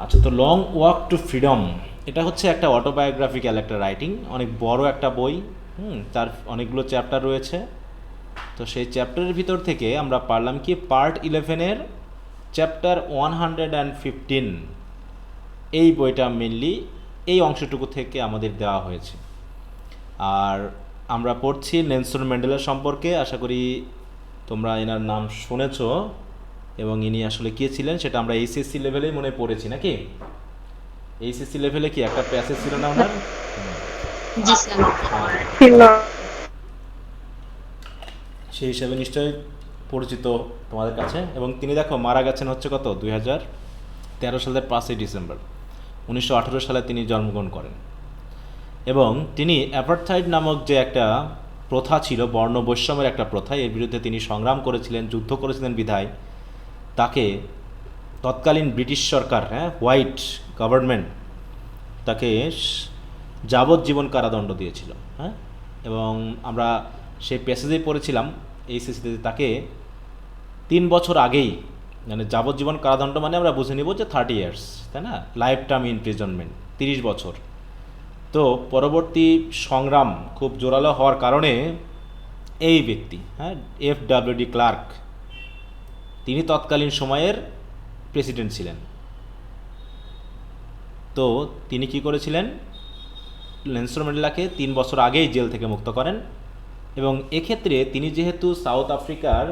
আচ্ছা, তো long walk two freedom এটা হচ্ছে একটা অটোবায়োগ্রাফিক্যাল একটা রাইটিং, অনেক বড় একটা বই। তার অনেকগুলো চ্যাপ্টার রয়েছে। তো সেই চ্যাপ্টারের ভিতর থেকে আমরা পারলাম কি পার্ট 11-এর চ্যাপ্টার 115, এই বইটা মেনলি এই অংশটুকু থেকে আমাদের দেওয়া হয়েছে। আর আমরা পড়ছি নেলসন ম্যান্ডেলা সম্পর্কে। আশা করি তোমরা এনার নাম শুনেছ, এবং ইনি আসলে কে ছিলেন সেটা আমরা এইচএসসি লেভেলেই মনে পড়েছি নাকি? এইচএসসি লেভেলে কি একটা প্যাসেজ ছিল না ওনার? জি স্যার। ছিল। সেই হিসাবে নিশ্চয়ই পরিচিত তোমাদের কাছে। এবং তিনি দেখো মারা গেছেন হচ্ছে কত 2013 সালের 5ই ডিসেম্বর 1918 সালে তিনি জন্মগ্রহণ করেন। এবং তিনি অ্যাপারথাইড নামক যে একটা প্রথা ছিল, বর্ণ বৈষম্যের একটা প্রথা, এর বিরুদ্ধে তিনি সংগ্রাম করেছিলেন, যুদ্ধ করেছিলেন বিধায় তাকে তৎকালীন ব্রিটিশ সরকার, হোয়াইট গভর্নমেন্ট তাকে যাবজ্জীবন কারাদণ্ড দিয়েছিল। এবং আমরা সেই প্যাসেজেই পড়েছিলাম এইচএসসিতে তাকে 3 বছর আগেই, মানে যাবজ্জীবন কারাদণ্ড মানে আমরা বুঝে নিব যে 30 ইয়ার্স, তাই না, লাইফ টার্ম ইমপ্রিজনমেন্ট 30 বছর। তো পরবর্তী সংগ্রাম খুব জোরালো হওয়ার কারণে এই ব্যক্তি, FW ক্লার্ক, তিনি তৎকালীন সময়ের প্রেসিডেন্ট ছিলেন। তো তিনি কি করেছিলেন, নেলসন ম্যান্ডেলাকে 3 বছর আগেই জেল থেকে মুক্ত করেন। এবং এক্ষেত্রে তিনি যেহেতু সাউথ আফ্রিকার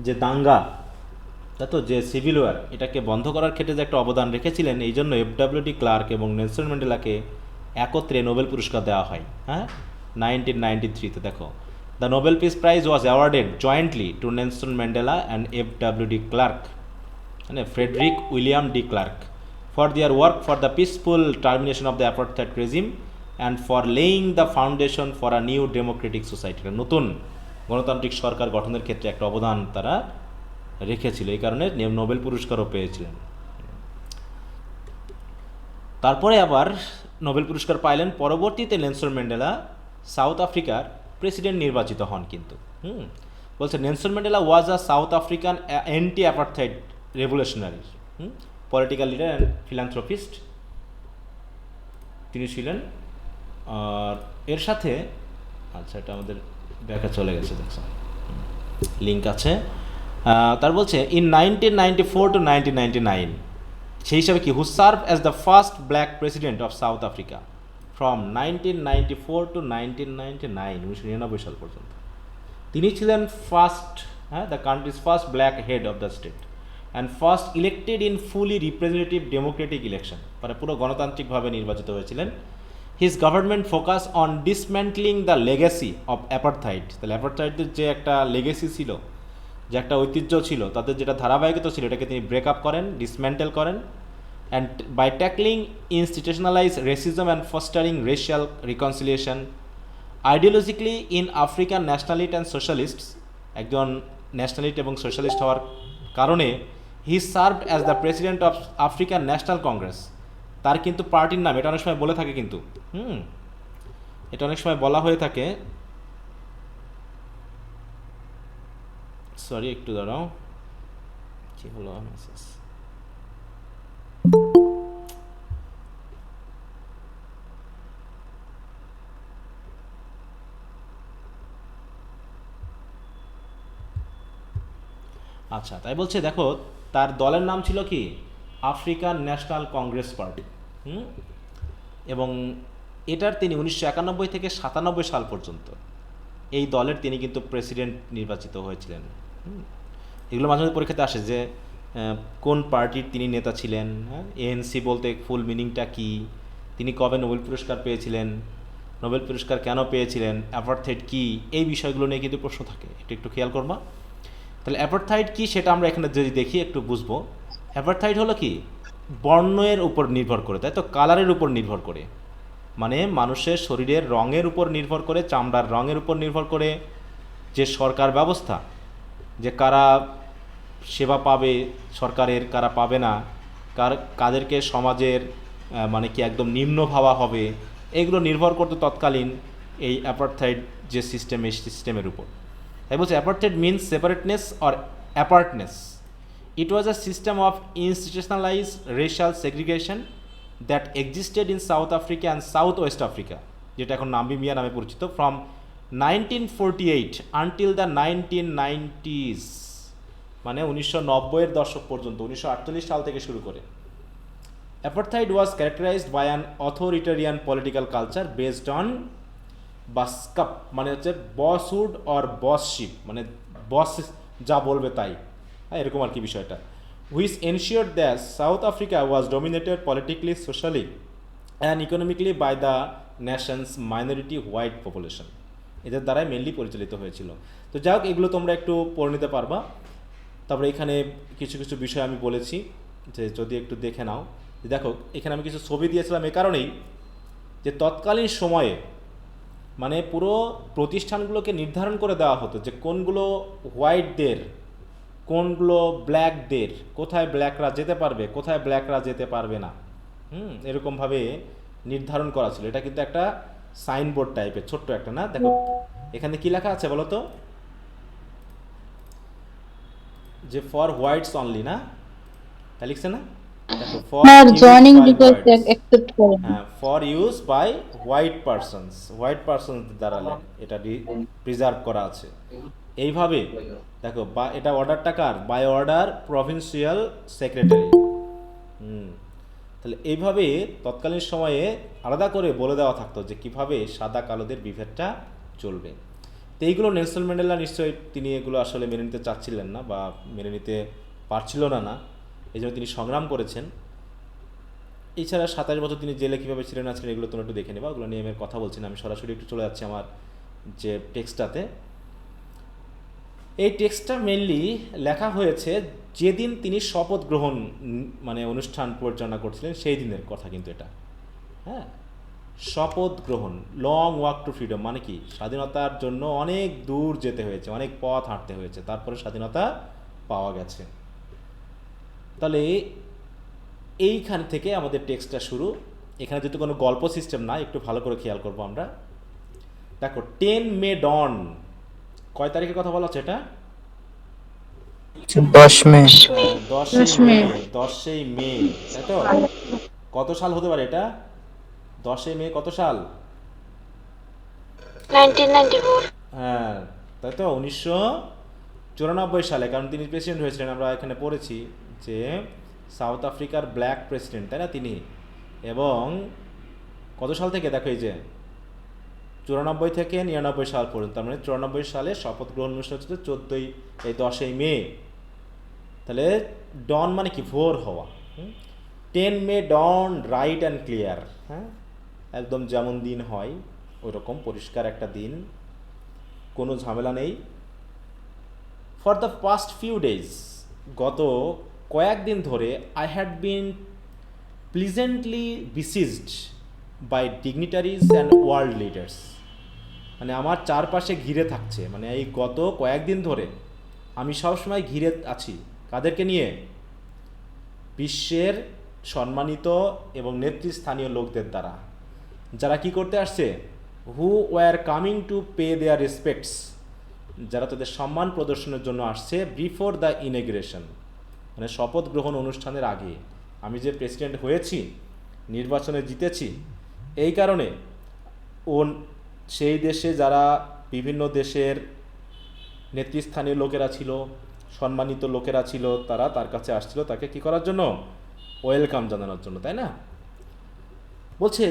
যে দাঙ্গা, তাই তো, যে সিভিল ওয়ার, এটাকে বন্ধ করার ক্ষেত্রে যে একটা অবদান রেখেছিলেন, এই জন্য FW ক্লার্ক এবং নেলসন ম্যান্ডেলাকে একত্রে নোবেল পুরস্কার দেওয়া হয়। 1993-তে দেখো, the Nobel peace prize was awarded jointly to Nelson Mandela and FW Klerk, মানে Frederik William de Klerk, for their work for the peaceful termination of the apartheid regime and for laying the foundation for a new democratic society. নতুন গণতান্ত্রিক সরকার গঠনের ক্ষেত্রে একটা অবদান তারা রেখেছিল, এই কারণে নোবেল পুরস্কারও পেয়েছিলেন। তারপরে আবার নোবেল পুরস্কার পাইলেন পরবর্তীতে নেলসন ম্যান্ডেলা সাউথ আফ্রিকার প্রেসিডেন্ট নির্বাচিত হন। কিন্তু বলছে Nelson Mandela was a South African anti apartheid revolutionary political leader and philanthropist তিনি ছিলেন। আর এর সাথে, আচ্ছা এটা আমাদের ব্যাখ্যা চলে গেছে, দেখছো লিঙ্ক আছে। তার বলছে ইন 1994 to 1999, সেই হিসাবে কি, who serve as the first black president of South Africa from 1994 to 1999, 1999 সাল পর্যন্ত তিনি ছিলেন first, the country's first black head of the state and first elected in fully representative democratic election, মানে পুরো গণতান্ত্রিকভাবে নির্বাচিত হয়েছিলেন। His government focus on dismantling the legacy of apartheid, তাহলে অ্যাপারথাইডের যে একটা লেগেসি ছিল, যে একটা ঐতিহ্য ছিল, তাদের যেটা ধারাবাহিকতা ছিল, এটাকে তিনি ব্রেক আপ করেন, ডিসম্যান্টেল করেন, and by tackling institutionalise racism and fostering racial reconciliation. Ideologically in African nationalist and socialists, একজন ন্যাশনালিস্ট এবং সোশ্যালিস্ট হওয়ার কারণে he served as the president of African National Congress, তার কিন্তু পার্টির নাম, এটা অনেক সময় বলে থাকে কিন্তু, এটা অনেক সময় বলা হয়ে থাকে, সরি একটু দাঁড়াও, কি হলো মেসেজ, আচ্ছা তাই বলছে, দেখো তার দলের নাম ছিল কি, আফ্রিকান ন্যাশনাল কংগ্রেস পার্টি। এবং এটার তিনি 1991 থেকে 97 সাল পর্যন্ত এই দলের তিনি কিন্তু প্রেসিডেন্ট নির্বাচিত হয়েছিলেন। এগুলো মাঝে মাঝে পরীক্ষাতে আসে যে কোন পার্টির তিনি নেতা ছিলেন, ANC বলতে ফুল মিনিংটা কি, তিনি কবে নোবেল পুরস্কার পেয়েছিলেন, নোবেল পুরস্কার কেন পেয়েছিলেন, অ্যাপারথাইড কি, এই বিষয়গুলো নিয়ে কিন্তু প্রশ্ন থাকে, একটু একটু খেয়াল করবা। তাহলে অ্যাপারথাইড কি সেটা আমরা এখানে যদি দেখি একটু বুঝবো। অ্যাপারথাইড হলো কি, বর্ণের উপর নির্ভর করে, তাই তো, কালারের উপর নির্ভর করে, মানে মানুষের শরীরের রঙের উপর নির্ভর করে, চামড়ার রঙের উপর নির্ভর করে যে সরকার ব্যবস্থা, যে কারা সেবা পাবে সরকারের, কারা পাবে না, কাদেরকে সমাজের মানে কি একদম নিম্ন ভাবা হবে, এগুলো নির্ভর করতো তৎকালীন এই অ্যাপারথাইড যে সিস্টেম, এই সিস্টেমের উপর। তাই বলছে apartheid means separateness or apartness It was a system of institutionalized racial segregation that existed in South Africa and South West Africa, যেটা এখন নামিবিয়া নামে পরিচিত, from 1948 until the 1990s, মানে 1990-এর দশক পর্যন্ত, 1948 সাল থেকে শুরু করে। Apartheid was characterized by an authoritarian political culture based on বাস্কাপ, মানে হচ্ছে বসহুড অর বসশিপ, মানে বস যা বলবে তাই, হ্যাঁ এরকম আর কি বিষয়টা। Which ensure that South Africa was dominated politically, socially and economically by the nation's minority white population, এদের দ্বারাই মেনলি পরিচালিত হয়েছিল। তো যাই হোক, এগুলো তোমরা একটু পড়ে নিতে পারবা। তারপরে এখানে কিছু কিছু বিষয় আমি বলেছি যে যদি একটু দেখে নাও। দেখো এখানে আমি কিছু ছবি দিয়েছিলাম এ কারণেই যে তৎকালীন সময়ে মানে পুরো প্রতিষ্ঠানগুলোকে নির্ধারণ করে দেওয়া হতো যে কোনগুলো হোয়াইটদের, কোনগুলো ব্ল্যাকদের, কোথায় ব্ল্যাকরা যেতে পারবে, কোথায় ব্ল্যাকরা যেতে পারবে না, এরকমভাবে নির্ধারণ করা ছিল। এটা কিন্তু একটা সাইনবোর্ড টাইপের ছোট্ট একটা, না? দেখো এখানে কি লেখা আছে বলো তো, যে ফর হোয়াইটস অনলি, না? তা লিখছে না? দেখো for joining use by request whites, accept করেন। হ্যাঁ for use by white persons, white persons দ্বারা এটা প্রিজার্ভ করা আছে এইভাবে। দেখো বা এটা অর্ডারটা কার? By order provincial secretary. তাহলে এইভাবে তৎকালীন সময়ে আলাদা করে বলে দেওয়া থাকতো যে কিভাবে সাদা কালোদের বিভেদটা চলবে। তো এইগুলো নেলসন ম্যান্ডেলা নিশ্চয়ই তিনি এগুলো আসলে মেনে নিতে চাচ্ছিলেন না বা মেনে নিতে পারছিল না, এই জন্য তিনি সংগ্রাম করেছেন। এছাড়া 27 বছর তিনি জেলে কীভাবে ছিলেন না ছিলেন এগুলো তোমরা একটু দেখে নেবা, ওগুলো নিয়ে আমি কথা বলছি না, আমি সরাসরি একটু চলে যাচ্ছি আমার যে টেক্সটটাতে। এই টেক্সটটা মেনলি লেখা হয়েছে যেদিন তিনি শপথ গ্রহণ মানে অনুষ্ঠান পরিচালনা করছিলেন সেই দিনের কথা কিন্তু এটা, হ্যাঁ। শপথ গ্রহণ, লং ওয়াক টু ফ্রিডম, মানে কি স্বাধীনতার জন্য অনেক দূর যেতে হয়েছে, অনেক পথ হাঁটতে হয়েছে, তারপরে স্বাধীনতা পাওয়া গেছে। তাহলে এইখান থেকে আমাদের টেক্সটটা শুরু। এখানে যেহেতু কোনো গল্প সিস্টেম না, একটু ভালো করে খেয়াল করবো আমরা। দেখো 10 মে ডন, কয় তারিখের কথা বলা হচ্ছে এটা? 10 মে। 10 মে, 10 মে, তাই তো? কত সাল হতে পারে এটা? 10 মে কত সাল? 1994। হ্যাঁ তাই তো, 1994 সালে, কারণ তিনি প্রেসিডেন্ট হয়েছিলেন, আমরা এখানে পড়েছি যে সাউথ আফ্রিকার ব্ল্যাক প্রেসিডেন্ট, তাই না তিনি? এবং কত সাল থেকে দেখো এই যে 94 থেকে 99 সাল পর্যন্ত, তার মানে 94 সালে শপথ গ্রহণ অনুষ্ঠান হচ্ছে 10 মে। তাহলে ডন মানে কি? ভোর হওয়া। 10 মে ডন রাইট অ্যান্ড ক্লিয়ার, হ্যাঁ একদম যেমন দিন হয় ওইরকম পরিষ্কার একটা দিন, কোনো ঝামেলা নেই। For the past few days, গত কয়েকদিন ধরে I had been pleasantly besieged by dignitaries and world leaders, মানে আমার চারপাশে ঘিরে থাকছে, মানে এই গত কয়েকদিন ধরে আমি সবসময় ঘিরে আছি, কাদেরকে নিয়ে? বিশ্বের সম্মানিত এবং নেতৃস্থানীয় লোকদের দ্বারা, যারা কি করতে আসছে? Who were coming to pay their respects, যারা তাদের সম্মান প্রদর্শনের জন্য আসছে বিফোর দ্য ইনগ্রেশন, মানে শপথ গ্রহণ অনুষ্ঠানের আগে। আমি যে প্রেসিডেন্ট হয়েছি, নির্বাচনে জিতেছি, এই কারণে সেই দেশে যারা বিভিন্ন দেশের নেতৃস্থানীয় লোকেরা ছিল, সম্মানিত লোকেরা ছিল, তারা তার কাছে আসছিল তাকে কি করার জন্য? ওয়েলকাম জানানোর জন্য, তাই না? বলছে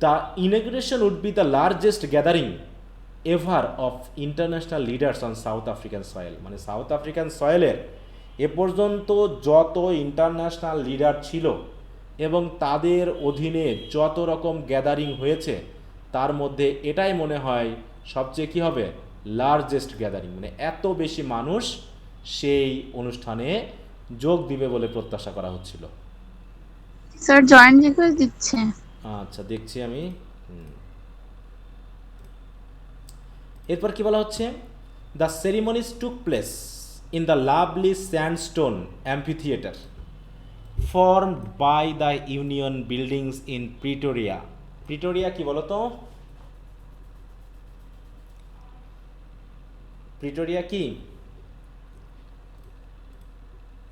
the inauguration would be the largest gathering ever of international leaders on South African soil, মানে সাউথ আফ্রিকান সয়েলের এ পর্যন্ত যত ইন্টারন্যাশনাল লিডার ছিল এবং তাদের অধীনে যত রকম গ্যাদারিং হয়েছে, তার মধ্যে এটাই মনে হয় সবচেয়ে কী হবে? লার্জেস্ট গ্যাদারিং, মানে এত বেশি মানুষ সেই অনুষ্ঠানে যোগ দিবে বলে প্রত্যাশা করা হচ্ছিল। স্যার জয়েন রিকোয়েস্ট দিচ্ছে। আচ্ছা দেখছি আমি। এরপর কি বলা হচ্ছে? The ceremonies took place in the lovely sandstone amphitheatre formed by the union Buildings in Pretoria. Pretoria কি বলো তো? প্রিটোরিয়া কি?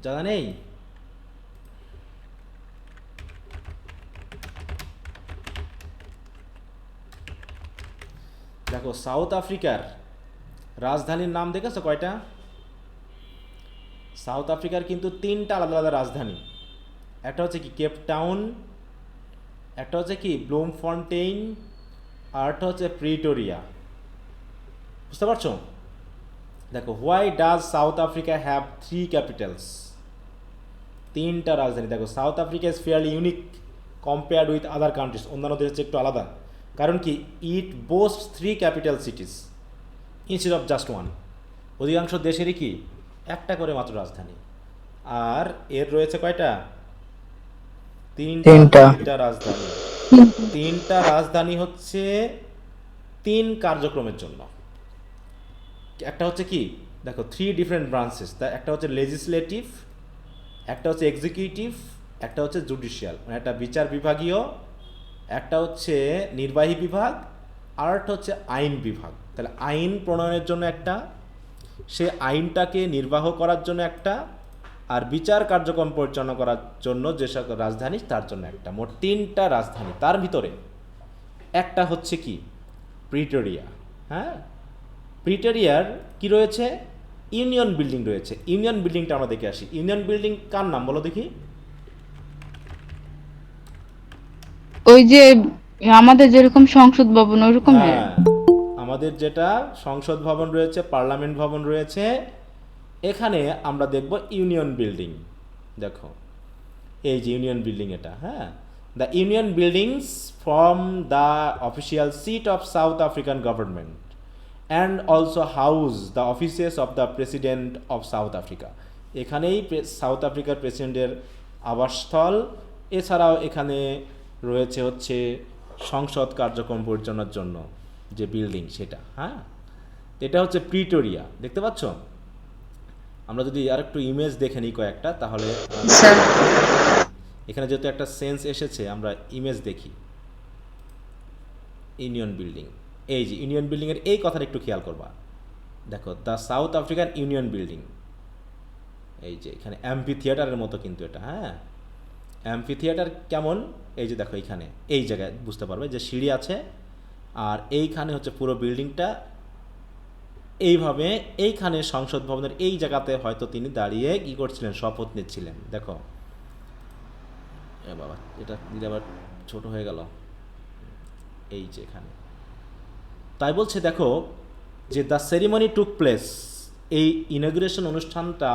জানা নেই? দেখো সাউথ আফ্রিকার রাজধানীর নাম দেখেছো কয়টা? সাউথ আফ্রিকার কিন্তু 3টা আলাদা আলাদা রাজধানী। একটা হচ্ছে কি কেপ টাউন, একটা হচ্ছে কি ব্লুমফন্টেইন, আর একটা হচ্ছে প্রিটোরিয়া। বুঝতে পারছো? দেখো, why does South Africa have 3 capitals? 3টা রাজধানী। দেখো, South Africa is fairly unique compared with other countries. অন্যান্য দেশের চেয়ে একটু আলাদা। কারণ কি, it boast 3 capital cities instead of just 1। অধিকাংশ দেশেরই কি একটা করে মাত্র রাজধানী, আর এর রয়েছে কয়টা? 3টা রাজধানী। 3টা রাজধানী হচ্ছে 3 কার্যক্রমের জন্য। একটা হচ্ছে কি, দেখো 3 ডিফারেন্ট ব্রাঞ্চেস। তা একটা হচ্ছে লেজিসলেটিভ, একটা হচ্ছে এক্সিকিউটিভ, একটা হচ্ছে জুডিশিয়াল, মানে একটা বিচার বিভাগীয়, একটা হচ্ছে নির্বাহী বিভাগ, আর একটা হচ্ছে আইন বিভাগ। তাহলে আইন প্রণয়নের জন্য একটা, সে আইনটাকে নির্বাহ করার জন্য একটা, আর বিচার কার্যক্রম পরিচালনা করার জন্য যে সকল রাজধানী তার জন্য একটা। মোট 3টা রাজধানী। তার ভিতরে একটা হচ্ছে কি প্রিটোরিয়া। হ্যাঁ, প্রিটোরিয়ার কি রয়েছে? ইউনিয়ন বিল্ডিং রয়েছে। ইউনিয়ন বিল্ডিংটা আমরা দেখে আসি। ইউনিয়ন বিল্ডিং কার নাম বলো দেখি? ওই যে আমাদের যেরকম সংসদ ভবন ওরকমের। হ্যাঁ, আমাদের যেটা সংসদ ভবন রয়েছে, পার্লামেন্ট ভবন রয়েছে, এখানে আমরা দেখব ইউনিয়ন বিল্ডিং। দেখো এই যে ইউনিয়ন বিল্ডিং, এটা হ্যাঁ, the union buildings from the official seat of South African government and also house the offices of the president of South Africa. এখানেই সাউথ আফ্রিকার প্রেসিডেন্টের আবাসস্থল। এছাড়াও এখানে রয়েছে হচ্ছে সংসদ কার্যক্রম পরিচালনার জন্য যে বিল্ডিং, সেটা। হ্যাঁ, এটা হচ্ছে প্রিটোরিয়া। দেখতে পাচ্ছ? আমরা যদি আর একটু ইমেজ দেখে নিই কয়েকটা, তাহলে স্যার এখানে যেহেতু একটা সেন্স এসেছে, আমরা ইমেজ দেখি। ইউনিয়ন বিল্ডিং, এই যে ইউনিয়ন বিল্ডিংয়ের এই কথাটা একটু খেয়াল করবা। দেখো, the south African union building, এই যে এখানে অ্যাম্পি থিয়েটারের মতো কিন্তু এটা। হ্যাঁ, অ্যাম্পি থিয়েটার কেমন? এই যে দেখো, এইখানে এই জায়গায় বুঝতে পারবে যে সিঁড়ি আছে, আর এইখানে হচ্ছে পুরো বিল্ডিংটা এইভাবে। এইখানে সংসদ ভবনের এই জায়গাতে হয়তো তিনি দাঁড়িয়ে কী করছিলেন, শপথ নিচ্ছিলেন। দেখো, এ বাবা, এটা দিলে আবার ছোট হয়ে গেল। এই যে এখানে, তাই বলছে দেখো যে দ্য সেরিমনি টুক প্লেস, এই ইনগ্রেশন অনুষ্ঠানটা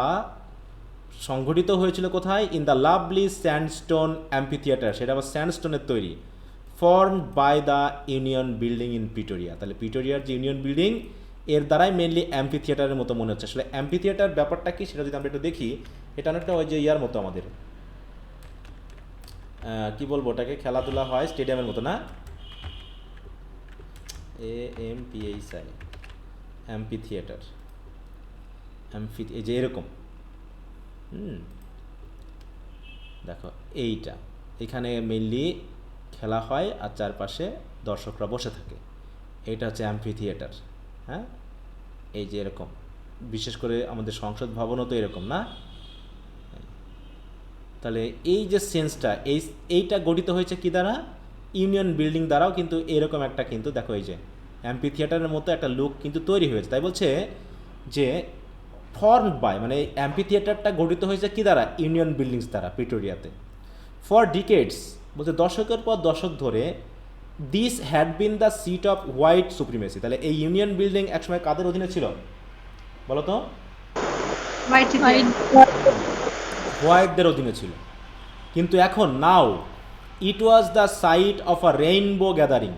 সংঘটিত হয়েছিল কোথায়? In the lovely sandstone amphitheatre. সেটা আবার স্যান্ডস্টোনের তৈরি, formed by the union building in Pretoria. তাহলে প্রিটোরিয়ার যে ইউনিয়ন বিল্ডিং, এর দ্বারাই মেনলি অ্যাম্পি থিয়েটারের মতো মনে হচ্ছে। আসলে অ্যাম্পি থিয়েটার ব্যাপারটা কি, সেটা যদি আমরা একটু দেখি, এটা অনেকটা ওই যে ইয়ার মতো, আমাদের কি বলবো ওটাকে, খেলাধুলা হয় স্টেডিয়ামের মতো না? AMPHI, অ্যাম্পি থিয়েটার, অ্যাম্পি, এই যে এরকম। দেখো এইটা, এখানে মেনলি খেলা হয় আর চারপাশে দর্শকরা বসে থাকে। এইটা হচ্ছে অ্যাম্পি থিয়েটার। হ্যাঁ, এই যে এরকম, বিশেষ করে আমাদের সংসদ ভবনও তো এরকম না? তাহলে এই যে সেন্সটা, এইটা গঠিত হয়েছে কি দ্বারা? ইউনিয়ন বিল্ডিং দ্বারাও কিন্তু এরকম একটা, কিন্তু দেখো এই যে অ্যাম্পি থিয়েটারের মতো একটা লুক কিন্তু তৈরি হয়েছে। তাই বলছে যে ফর্ম বাই, মানে অ্যাম্পি থিয়েটারটা গঠিত হয়েছে কি দ্বারা? ইউনিয়ন বিল্ডিংস দ্বারা, প্রিটোরিয়াতে। ফর ডিকেডস, বলছে দশকের পর দশক ধরে, this had been the seat of white supremacy. তাহলে এই ইউনিয়ন বিল্ডিং একসময় কাদের অধীনে ছিল বলো তো? হোয়াইটদের অধীনে ছিল। কিন্তু এখন now it was the site of a rainbow gathering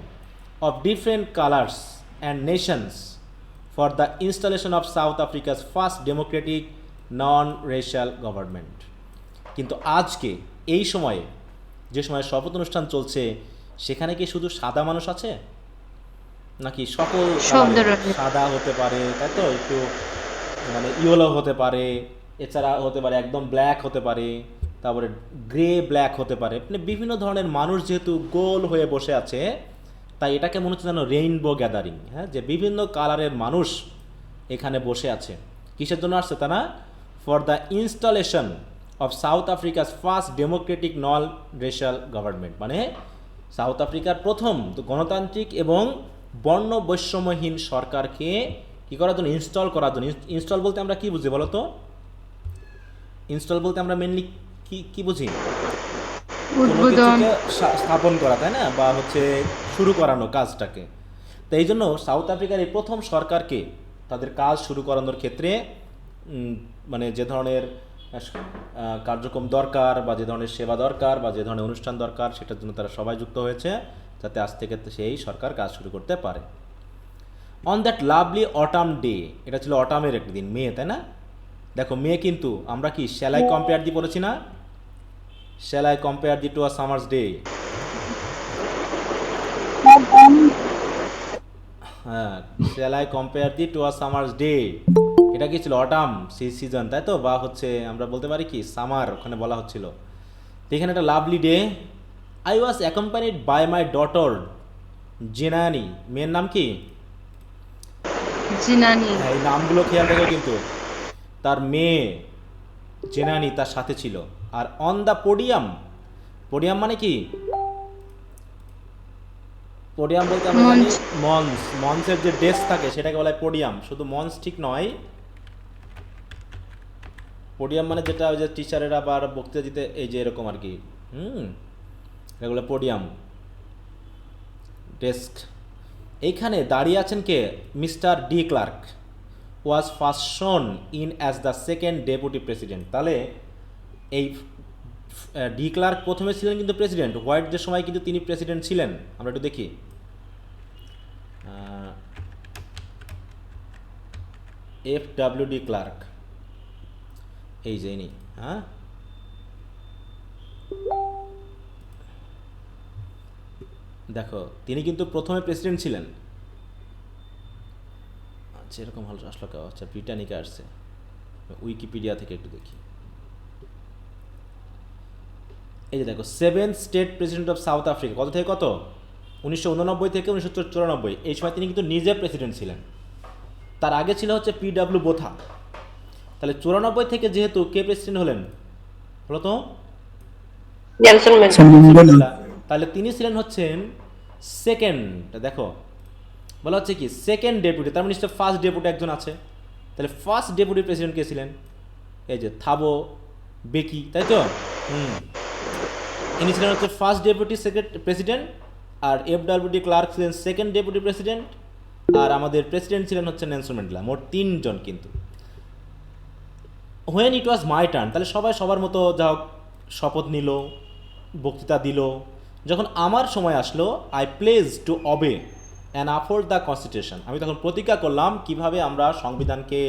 of different colours and nations for the installation of South Africa's first democratic non racial government. কিন্তু আজকে এই সময়ে, যে সময় শপথ অনুষ্ঠান চলছে, সেখানে কি শুধু সাদা মানুষ আছে, নাকি সকল সব কালারের? ধরনের। সাদা হতে পারে, তাই তো, একটু মানে ইয়েলো হতে পারে, এছাড়া হতে পারে একদম ব্ল্যাক হতে পারে, তারপরে গ্রে ব্ল্যাক হতে পারে, মানে বিভিন্ন ধরনের মানুষ যেহেতু গোল হয়ে বসে আছে, তাই এটাকে মনে হচ্ছে যেন রেইনবো গ্যাদারিং। হ্যাঁ, যে বিভিন্ন কালারের মানুষ এখানে বসে আছে। কিসের জন্য আসছে তা না? For the installation of South Africa's first democratic non racial government, মানে সাউথ আফ্রিকার প্রথম গণতান্ত্রিক এবং বর্ণ বৈষম্যহীন সরকারকে কী করার জন্য, ইনস্টল করার জন্য। ইনস্টল বলতে আমরা কী বুঝি বলো তো? ইনস্টল বলতে আমরা মেনলি কি বুঝি? কোনো উদ্বোধন। কিছুকে স্থাপন করা, তাই না, বা হচ্ছে শুরু করানো কাজটাকে। তো এই জন্য সাউথ আফ্রিকার এই প্রথম সরকারকে তাদের কাজ শুরু করানোর ক্ষেত্রে মানে যে ধরনের কার্যক্রম দরকার বা যে ধরনের সেবা দরকার বা যে ধরনের অনুষ্ঠান দরকার, সেটার জন্য তারা সবাই যুক্ত হয়েছে, যাতে আজ থেকে সেই সরকার কাজ শুরু করতে পারে। On that lovely autumn day, এটা ছিল অটামের একটি দিন, মে, তাই না? দেখো মে কিন্তু আমরা কি শ্যাল আই কম্পেয়ার দি পড়েছি না? Shall I compare thee to a summer's day. হ্যাঁ, shall I compare thee to a summer's day, এটা কি ছিল? অটাম সিজন, তাই তো, বা হচ্ছে আমরা বলতে পারি কি সামার, ওখানে বলা হচ্ছিল। তো এখানে একটা lovely day. I was accompanied by my daughter Zenani, মেয়ের নাম কি? জিনানি। হ্যাঁ, এই নামগুলো খেয়াল রেখো কিন্তু। তার মেয়ে জেনানি তার সাথে ছিল। আর অন দ্য পোডিয়াম, পোডিয়াম মানে কি? পোডিয়াম বলতে আমরা জানি মঞ্চ। মঞ্চ, মঞ্চের যে ডেস্ক থাকে সেটাকে বলা হয় পোডিয়াম। শুধু মঞ্চ ঠিক নয়, পোডিয়াম মানে যেটা ওই যে টিচারেরা আবার বক্তৃতা দিতে এই যে এরকম আর কি, এগুলো পোডিয়াম, ডেস্ক। এইখানে দাঁড়িয়ে আছেন কে? Mister de Klerk was first sworn in as the second deputy president. তাহলে এই ডি ক্লার্ক প্রথমে ছিলেন কিন্তু প্রেসিডেন্ট, হোয়াইটদের সময় কিন্তু তিনি প্রেসিডেন্ট ছিলেন। আমরা একটু দেখি, FW ক্লার্ক, এই যে ইনি, হ্যাঁ, দেখো তিনি কিন্তু প্রথমে প্রেসিডেন্ট ছিলেন। আচ্ছা, এরকম হল আসলো কেউ? আচ্ছা, ব্রিটানিকা আসছে, উইকিপিডিয়া থেকে একটু দেখি। এই যে দেখো, 7th state president of South Africa, কত থেকে কত? 1989 থেকে 1994। এই সময় তিনি কিন্তু নিজে প্রেসিডেন্ট ছিলেন। তার আগে ছিল হচ্ছে PW বোথা। তাহলে 94 থেকে যেহেতু কে প্রেসিডেন্ট হলেন বলো তো? Nelson Mandela. Nelson Mandela. তাহলে তিনি ছিলেন হচ্ছেন সেকেন্ড, দেখো বলা হচ্ছে কি সেকেন্ড ডেপুটি, তার মানে নিশ্চয় ফার্স্ট ডেপুটি একজন আছে। তাহলে ফার্স্ট ডেপুটি প্রেসিডেন্ট কে ছিলেন? এই যে থাবো বেকি, তাই তো? ইনি ছিলেন হচ্ছে ফার্স্ট ডেপুটি প্রেসিডেন্ট, আর FW ক্লার্ক ছিলেন সেকেন্ড ডেপুটি প্রেসিডেন্ট, আর আমাদের প্রেসিডেন্ট ছিলেন হচ্ছে নেলসন ম্যান্ডেলা। মোট 3 জন কিন্তু। When it was my turn, তাহলে সবাই সবার মতো যা হোক শপথ নিল, বক্তৃতা দিল। যখন আমার সময় আসলো, I pledge to obey and uphold the constitution, আমি তখন প্রতিজ্ঞা করলাম কিভাবে আমরা সংবিধানকে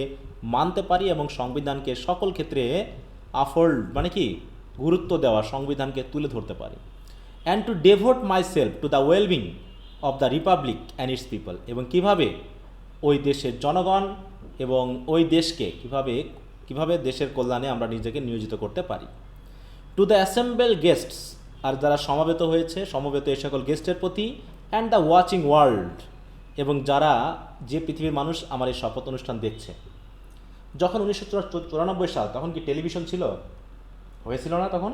মানতে পারি এবং সংবিধানকে সকল ক্ষেত্রে আপহোল্ড মানে কি গুরুত্ব দেওয়া, সংবিধানকে তুলে ধরতে পারি। And to devote myself to the wellbeing of the republic and its people, এবং কিভাবে ওই দেশের জনগণ এবং ওই দেশকে কিভাবে দেশের কল্যাণে আমরা নিজেকে নিয়োজিত করতে পারি। টু দ্য অ্যাসেম্বল গেস্টস, আর যারা সমবেত হয়েছে, সমবেত এই সকল গেস্টের প্রতি, অ্যান্ড দ্য ওয়াচিং ওয়ার্ল্ড, এবং যারা যে পৃথিবীর মানুষ আমার এই শপথ অনুষ্ঠান দেখছে। যখন 1994 সাল, তখন কি টেলিভিশন ছিল? হয়েছিল না তখন?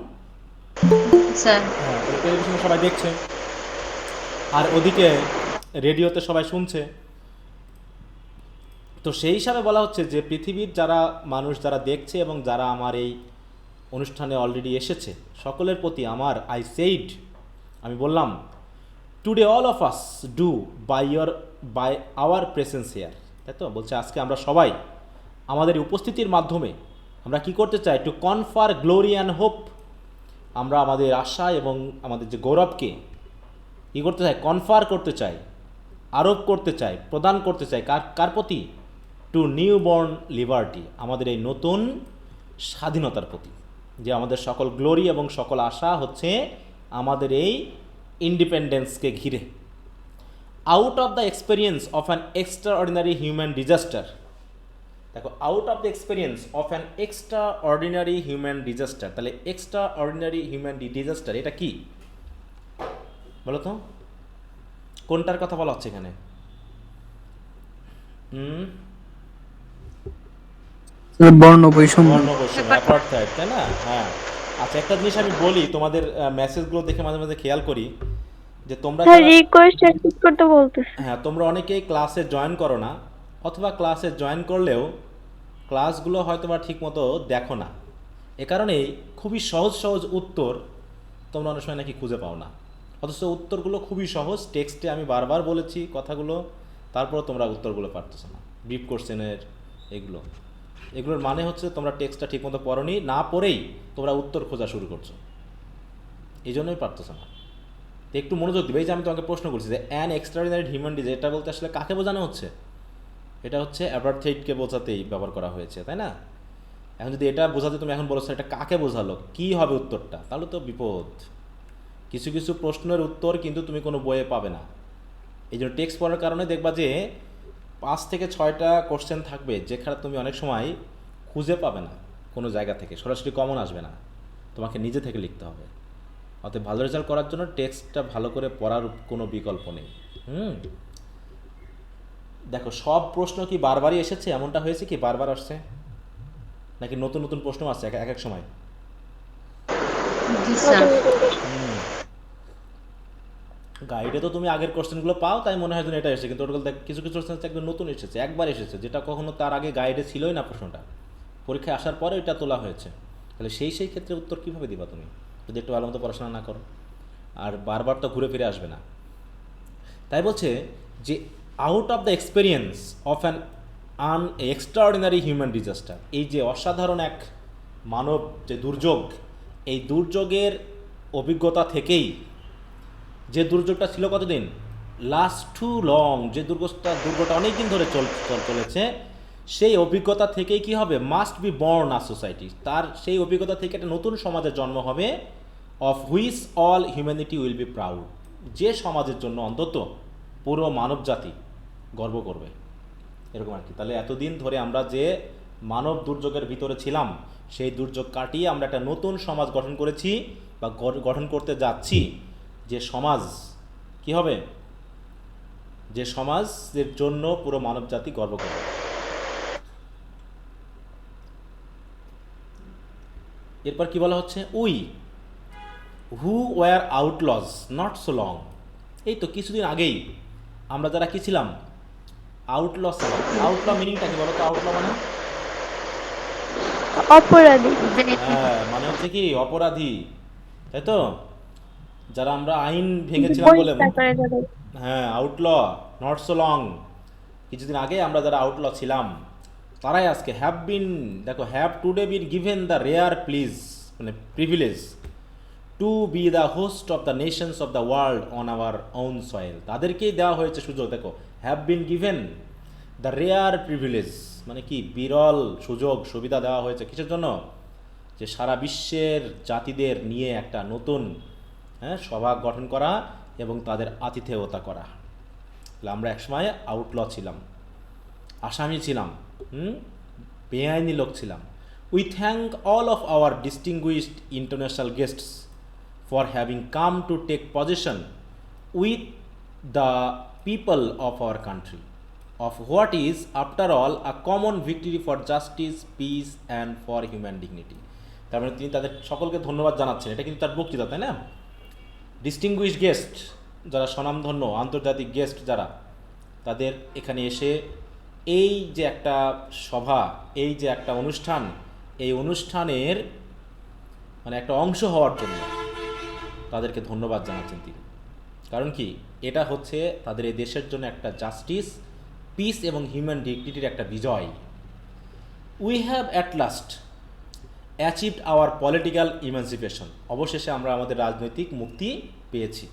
স্যার। হ্যাঁ, টেলিভিশনে সবাই দেখছে, আর ওদিকে রেডিওতে সবাই শুনছে। তো সেই হিসাবে বলা হচ্ছে যে পৃথিবীর যারা মানুষ যারা দেখছে এবং যারা আমার এই অনুষ্ঠানে অলরেডি এসেছে, সকলের প্রতি আমার আমি বললাম, today all of us do by our presence here, তাই তো বলছে আজকে আমরা সবাই আমাদের উপস্থিতির মাধ্যমে আমরা কি করতে চাই? To confer glory and hope, আমরা আমাদের আশা এবং আমাদের যে গৌরবকে কী করতে চাই? কনফার করতে চাই, আরোপ করতে চাই, প্রদান করতে চাই। কার প্রতি? টু নিউ বর্ন লিবার্টি, আমাদের এই নতুন স্বাধীনতার প্রতি, যে আমাদের সকল গ্লোরি এবং সকল আশা হচ্ছে আমাদের এই ইন্ডিপেন্ডেন্সকে ঘিরে। Out of the experience of an extraordinary human disaster, দেখো out of the experience of an extraordinary human disaster, তাহলে এক্সট্রা অর্ডিনারি হিউম্যান ডিজাস্টার এটা কি বলো তো? কোনটার কথা বলা হচ্ছে এখানে? বর্ণ বৈষম্য। বর্ণ বৈষম্য, অ্যাপার্থাইড, তাই না? হ্যাঁ। আচ্ছা, একটা জিনিস আমি বলি, তোমাদের মেসেজগুলো দেখে মাঝে মাঝে খেয়াল করি যে তোমরা স্যার যারা, রিকোয়েস্ট অ্যাকসেপ্ট করতে বলতেছে। হ্যাঁ, তোমরা অনেকেই ক্লাসে জয়েন করো না, অথবা ক্লাসে জয়েন করলেও ক্লাসগুলো হয়তো বা ঠিক মতো দেখো না। এ কারণেই খুবই সহজ সহজ উত্তর তোমরা অনেক সময় নাকি খুঁজে পাও না, অথচ উত্তরগুলো খুবই সহজ। টেক্সটে আমি বারবার বলেছি কথাগুলো, তারপর তোমরা উত্তরগুলো পারতেছো না। ব্রিফ কোশ্চেনের এগুলো, এগুলোর মানে হচ্ছে তোমরা টেক্সটটা ঠিকমতো পড়োনি, না পড়েই তোমরা উত্তর খোঁজা শুরু করছো, এই জন্যই পারতেছো না। তো একটু মনোযোগ দিবে। এই যে আমি তোমাকে প্রশ্ন করছি যে অ্যান এক্সট্রাঅর্ডিনারি হিউম্যান ডিজ, এটা বলতে আসলে কাকে বোঝানো হচ্ছে? এটা হচ্ছে অ্যাপার্থাইডকে বোঝাতেই ব্যবহার করা হয়েছে, তাই না? এখন যদি এটা বোঝাতে তুমি এখন বলছো এটা কাকে বোঝালো, কী হবে উত্তরটা, তাহলে তো বিপদ। কিছু কিছু প্রশ্নের উত্তর কিন্তু তুমি কোনো বইয়ে পাবে না। এই জন্য টেক্সট পড়ার কারণে দেখবা যে 5 থেকে 6টা কোশ্চেন থাকবে যেখানে তুমি অনেক সময় খুঁজে পাবে না, কোনো জায়গা থেকে সরাসরি কমন আসবে না, তোমাকে নিজে থেকে লিখতে হবে। অতএব ভালো রেজাল্ট করার জন্য টেক্সটটা ভালো করে পড়ার কোনো বিকল্প নেই। দেখো, সব প্রশ্ন কি বারবারই এসেছে, এমনটা হয়েছে কি বারবার আসছে, নাকি নতুন নতুন প্রশ্ন আসছে এক এক সময়? জি স্যার। গাইডে তো তুমি আগের কোশ্চেনগুলো পাও, তাই মনে হয় যেন এটা এসেছে, কিন্তু ওটা কিছু কিছু কোশ্চেন একদম নতুন এসেছে, একবার এসেছে, যেটা কখনো তার আগে গাইডে ছিলই না প্রশ্নটা, পরীক্ষায় আসার পরে এটা তোলা হয়েছে। তাহলে সেই ক্ষেত্রে উত্তর কীভাবে দিবা তুমি যদি একটু ভালো মতো পড়াশোনা না করো? আর বারবার তো ঘুরে ফিরে আসবে না। তাই বলছে যে out of the experience of an extraordinary human disaster, এই যে অসাধারণ এক মানব যে দুর্যোগ, এই দুর্যোগের অভিজ্ঞতা থেকেই, যে দুর্যোগটা ছিল কতদিন, লাস্ট টু লং, যে দুর্গটা অনেক দিন ধরে চলেছে, সেই অভিজ্ঞতা থেকেই কি হবে, must be born a society, তার সেই অভিজ্ঞতা থেকে একটা নতুন সমাজের জন্ম হবে, of which all humanity will be proud, যে সমাজের জন্য অন্তত পুরো মানব জাতি গর্ব করবে, এরকম আর কি। তাহলে এতদিন ধরে আমরা যে মানব দুর্যোগের ভিতরে ছিলাম, সেই দুর্যোগ কাটিয়ে আমরা একটা নতুন সমাজ গঠন করেছি বা গঠন করতে যাচ্ছি, যে সমাজ কি হবে, যে সমাজের জন্য পুরো মানব জাতি গর্ব করবে। এরপর কি বলা হচ্ছে, we who were outlaws not so long, এই তো কিছুদিন আগেই আমরা যারা কি ছিলাম, আউটল ছিলাম। আউটল মিনিংটা কি বলো তো? আউটল মানে অপরাধী। হ্যাঁ, মানে হচ্ছে কি অপরাধী, তাই তো? যারা আমরা আইন ভেঙেছিলাম বলে, বহিষ্কার করে যাবে। হ্যাঁ, আউটল নট সো লং, কিছুদিন আগে আমরা যারা আউটল ছিলাম, তারাই আজকে হ্যাভ বিন, দেখো, have today been given the rare মানে privilege to be the host of the nations of the world on our own soil, তাদেরকেই দেওয়া হয়েছে সুযোগ। দেখো, have been given the rare privilege, মানে কি বিরল সুযোগ সুবিধা দেওয়া হয়েছে, কিসের জন্য, যে সারা বিশ্বের জাতিদের নিয়ে একটা নতুন সভা গঠন করা এবং তাদের আতিথেয়তা করা। তাহলে আমরা একসময় আউটল ছিলাম, আসামি ছিলাম, বেআইনি লোক ছিলাম। We thank all of our distinguished international guests for having come to take position with the people of our country of what is after all a common victory for justice, peace and for human dignity. তার মানে তিনি তাদের সকলকে ধন্যবাদ জানাচ্ছেন, এটা কিন্তু তার বক্তৃতা, তাই না? ডিস্টিংগুইশ গেস্ট, যারা স্বনামধন্য আন্তর্জাতিক গেস্ট যারা, তাদের এখানে এসে এই যে একটা সভা, এই যে একটা অনুষ্ঠান, এই অনুষ্ঠানের মানে একটা অংশ হওয়ার জন্য তাদেরকে ধন্যবাদ জানাচ্ছেন তিনি। কারণ কি, এটা হচ্ছে তাদের এই দেশের জন্য একটা জাস্টিস, পিস এবং হিউম্যান ডিগনিটির একটা বিজয়। We have at last achieved our political emancipation, অবশেষে আমরা আমাদের রাজনৈতিক মুক্তি পেয়েছি।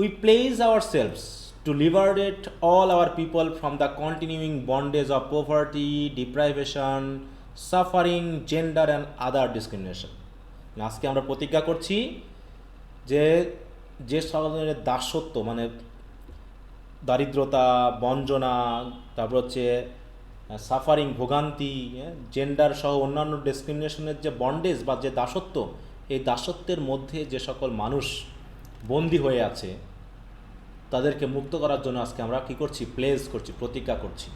We place ourselves to liberate all our people from the continuing bondage of poverty, deprivation, suffering, gender and other discrimination. আজকে আমরা প্রতিজ্ঞা করছি যে যে সকলের দাসত্ব, মানে দারিদ্রতা, বঞ্চনা, তারপর হচ্ছে সাফারিং, ভোগান্তি, জেন্ডার সহ অন্যান্য ডিসক্রিমিনেশনের যে বন্ডেজ বা যে দাসত্ব, এই দাসত্বের মধ্যে যে সকল মানুষ বন্দী হয়ে আছে, তাদেরকে মুক্ত করার জন্য আজকে আমরা কী করছি, প্লেজ করছি, প্রতিজ্ঞা করছি।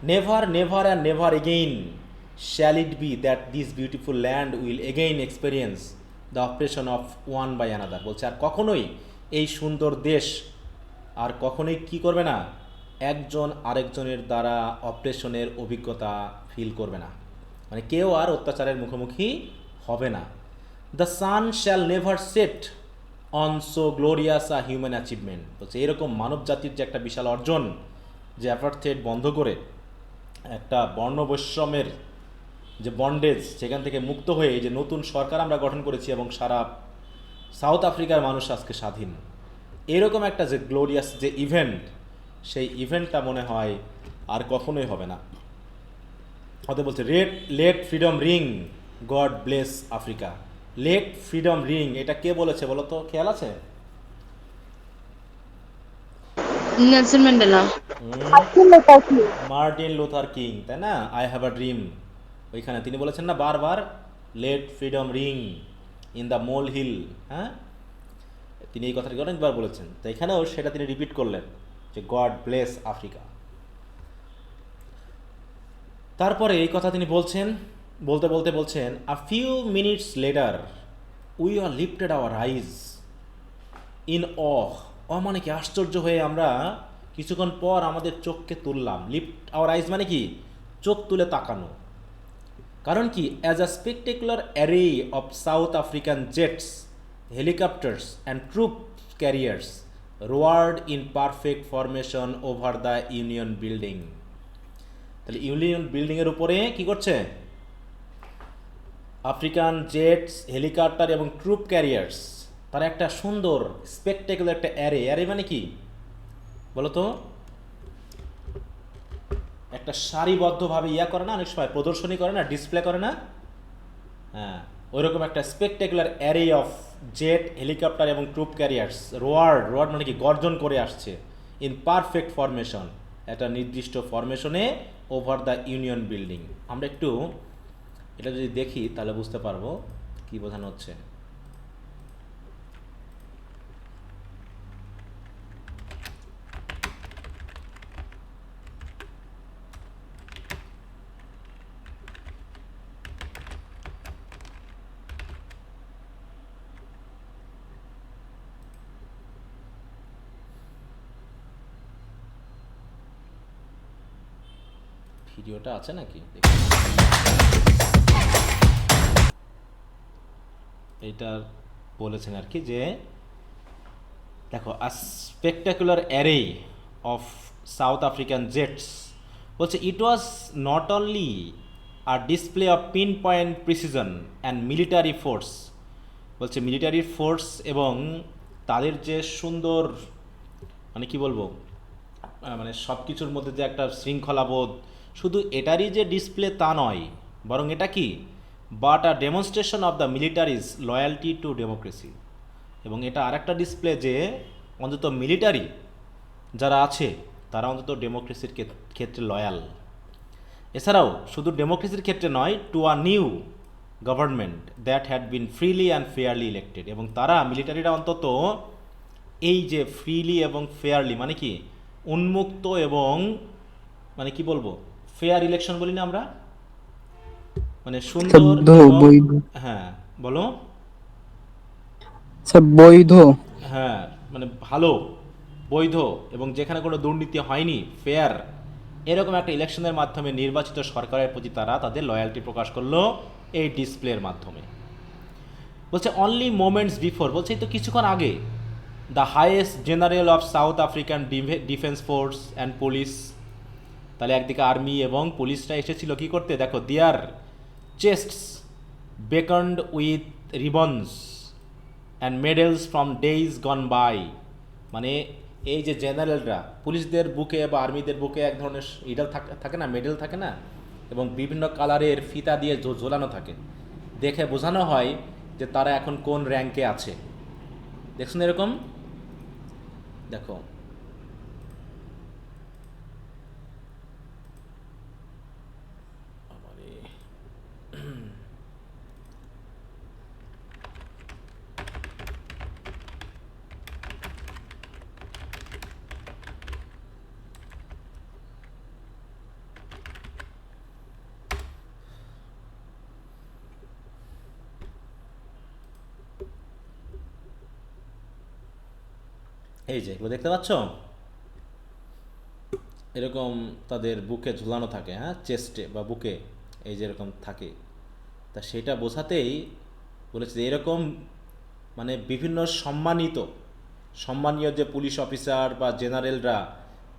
Never never and never again shall it be that this beautiful land will again experience the oppression of one by another. বলছে আর কখনোই এই সুন্দর দেশ আর কখনোই কি করবে না, একজন আরেকজনের দ্বারা অপারেশনের অভিজ্ঞতা ফিল করবে না, মানে কেউ আর অত্যাচারের মুখোমুখি হবে না। The sun shall never set on so glorious a human achievement. বলছে এরকম মানব জাতির যে একটা বিশাল অর্জন, যে অ্যাপার্থেড বন্ধ করে একটা বর্ণবৈষম্যের যে বন্ডেজ সেখান থেকে মুক্ত হয়ে এই যে নতুন সরকার আমরা গঠন করেছি এবং সারা সাউথ আফ্রিকার মানুষ আজকে স্বাধীন, এরকম একটা যে গ্লোরিয়াস যে ইভেন্ট, সেই ইভেন্টটা মনে হয় আর কখনোই হবে না। হতে বলছে let freedom ring, God bless Africa. Let freedom ring, এটা কে বলেছে বলো তো, খেয়াল আছে? Nelson Mandela. Martin Luther King, তাই না? আই হ্যাভ আ ড্রিম, ওইখানে তিনি বলেছেন না বারবার let freedom ring in the mole hill. হ্যাঁ, তিনি এই কথাটি অনেকবার বলেছেন, তো এখানেও সেটা তিনি রিপিট করলেন যে গড ব্লেস আফ্রিকা। তারপরে এই কথা তিনি বলছেন, বলতে বলতে বলছেন a few minutes later we are lifted our eyes in মানে কি আশ্চর্য হয়ে আমরা কিছুক্ষণ পর আমাদের চোখকে তুললাম। লিফট আওয়ার আইজ মানে কি চোখ তুলে তাকানো। কারণ কি as a spectacular array of South African jets, helicopters and troop carriers roared in perfect formation over the union Building. তাহলে ইউনিয়ন বিল্ডিংয়ের উপরে কি করছে? আফ্রিকান জেটস, হেলিকপ্টার এবং ট্রুপ ক্যারিয়ার্স, তার একটা সুন্দর স্পেকটেকুলার একটা অ্যারে মানে কি বলো তো? একটা সারিবদ্ধভাবে করে না, অনেক সময় প্রদর্শনী করে না, ডিসপ্লে করে না, হ্যাঁ ওইরকম একটা spectacular array of jet, helicopter এবং ট্রুপ ক্যারিয়ার্স রোয়ার্ড মানে কি গর্জন করে আসছে, ইন পারফেক্ট ফরমেশন, একটা নির্দিষ্ট ফরমেশনে ওভার দ্য ইউনিয়ন বিল্ডিং। আমরা একটু এটা যদি দেখি তাহলে বুঝতে পারবো কি বোঝানো হচ্ছে। ভিডিওটা আছে নাকি? এইটা বলেছেন আর কি যে দেখো a spectacular array of South African jets, বলছে it was not only a display of pinpoint precision and military force. বলছে মিলিটারি ফোর্স এবং তাদের যে সুন্দর মানে কি বলবো, মানে সব কিছুর মধ্যে যে একটা শৃঙ্খলাবোধ, শুধু এটারই যে ডিসপ্লে তা নয়, বরং এটা কি but a demonstration of the military's loyalty to democracy. এবং এটা আরেকটা ডিসপ্লে যে অন্তত মিলিটারি যারা আছে তারা অন্তত ডেমোক্রেসির ক্ষেত্রে লয়াল। এছাড়াও শুধু ডেমোক্রেসির ক্ষেত্রে নয়, to a new government that had been freely and fairly elected. এবং তারা মিলিটারিরা অন্তত এই যে ফ্রিলি এবং ফেয়ারলি মানে কি উন্মুক্ত এবং মানে কি বলবো ফেয়ার ইলেকশন বলি না আমরা, মানে সুন্দর বৈধ, হ্যাঁ বলো, বৈধ, হ্যাঁ মানে ভালো, বৈধ এবং যেখানে কোনো দুর্নীতি হয়নি, ফেয়ার, এরকম একটা ইলেকশনের মাধ্যমে নির্বাচিত সরকারের প্রতি তারা তাদের লয়্যালটি প্রকাশ করলো এই ডিসপ্লের মাধ্যমে। বলছে অনলি মোমেন্টস বিফোর, বলছে এই তো কিছুক্ষণ আগে, the highest general of South African defence force and police, তাহলে একদিকে আর্মি এবং পুলিশরা এসেছিল কি করতে, দেখো their chests bedecked with ribbons and medals from days gone by. মানে এই যে জেনারেলরা, পুলিশদের বুকে বা আর্মিদের বুকে এক ধরনের ইডাল থাকে না, মেডেল থাকে না, এবং বিভিন্ন কালারের ফিতা দিয়ে ঝোলানো থাকে, দেখে বোঝানো হয় যে তারা এখন কোন র্যাঙ্কে আছে। দেখছেন এরকম? দেখো এই যে এগুলো দেখতে পাচ্ছ, এরকম তাদের বুকে ঝুলানো থাকে, হ্যাঁ, চেস্টে বা বুকে এই যে এরকম থাকে। তা সেটা বোঝাতেই বলেছে যে এরকম মানে বিভিন্ন সম্মানীয় যে পুলিশ অফিসার বা জেনারেলরা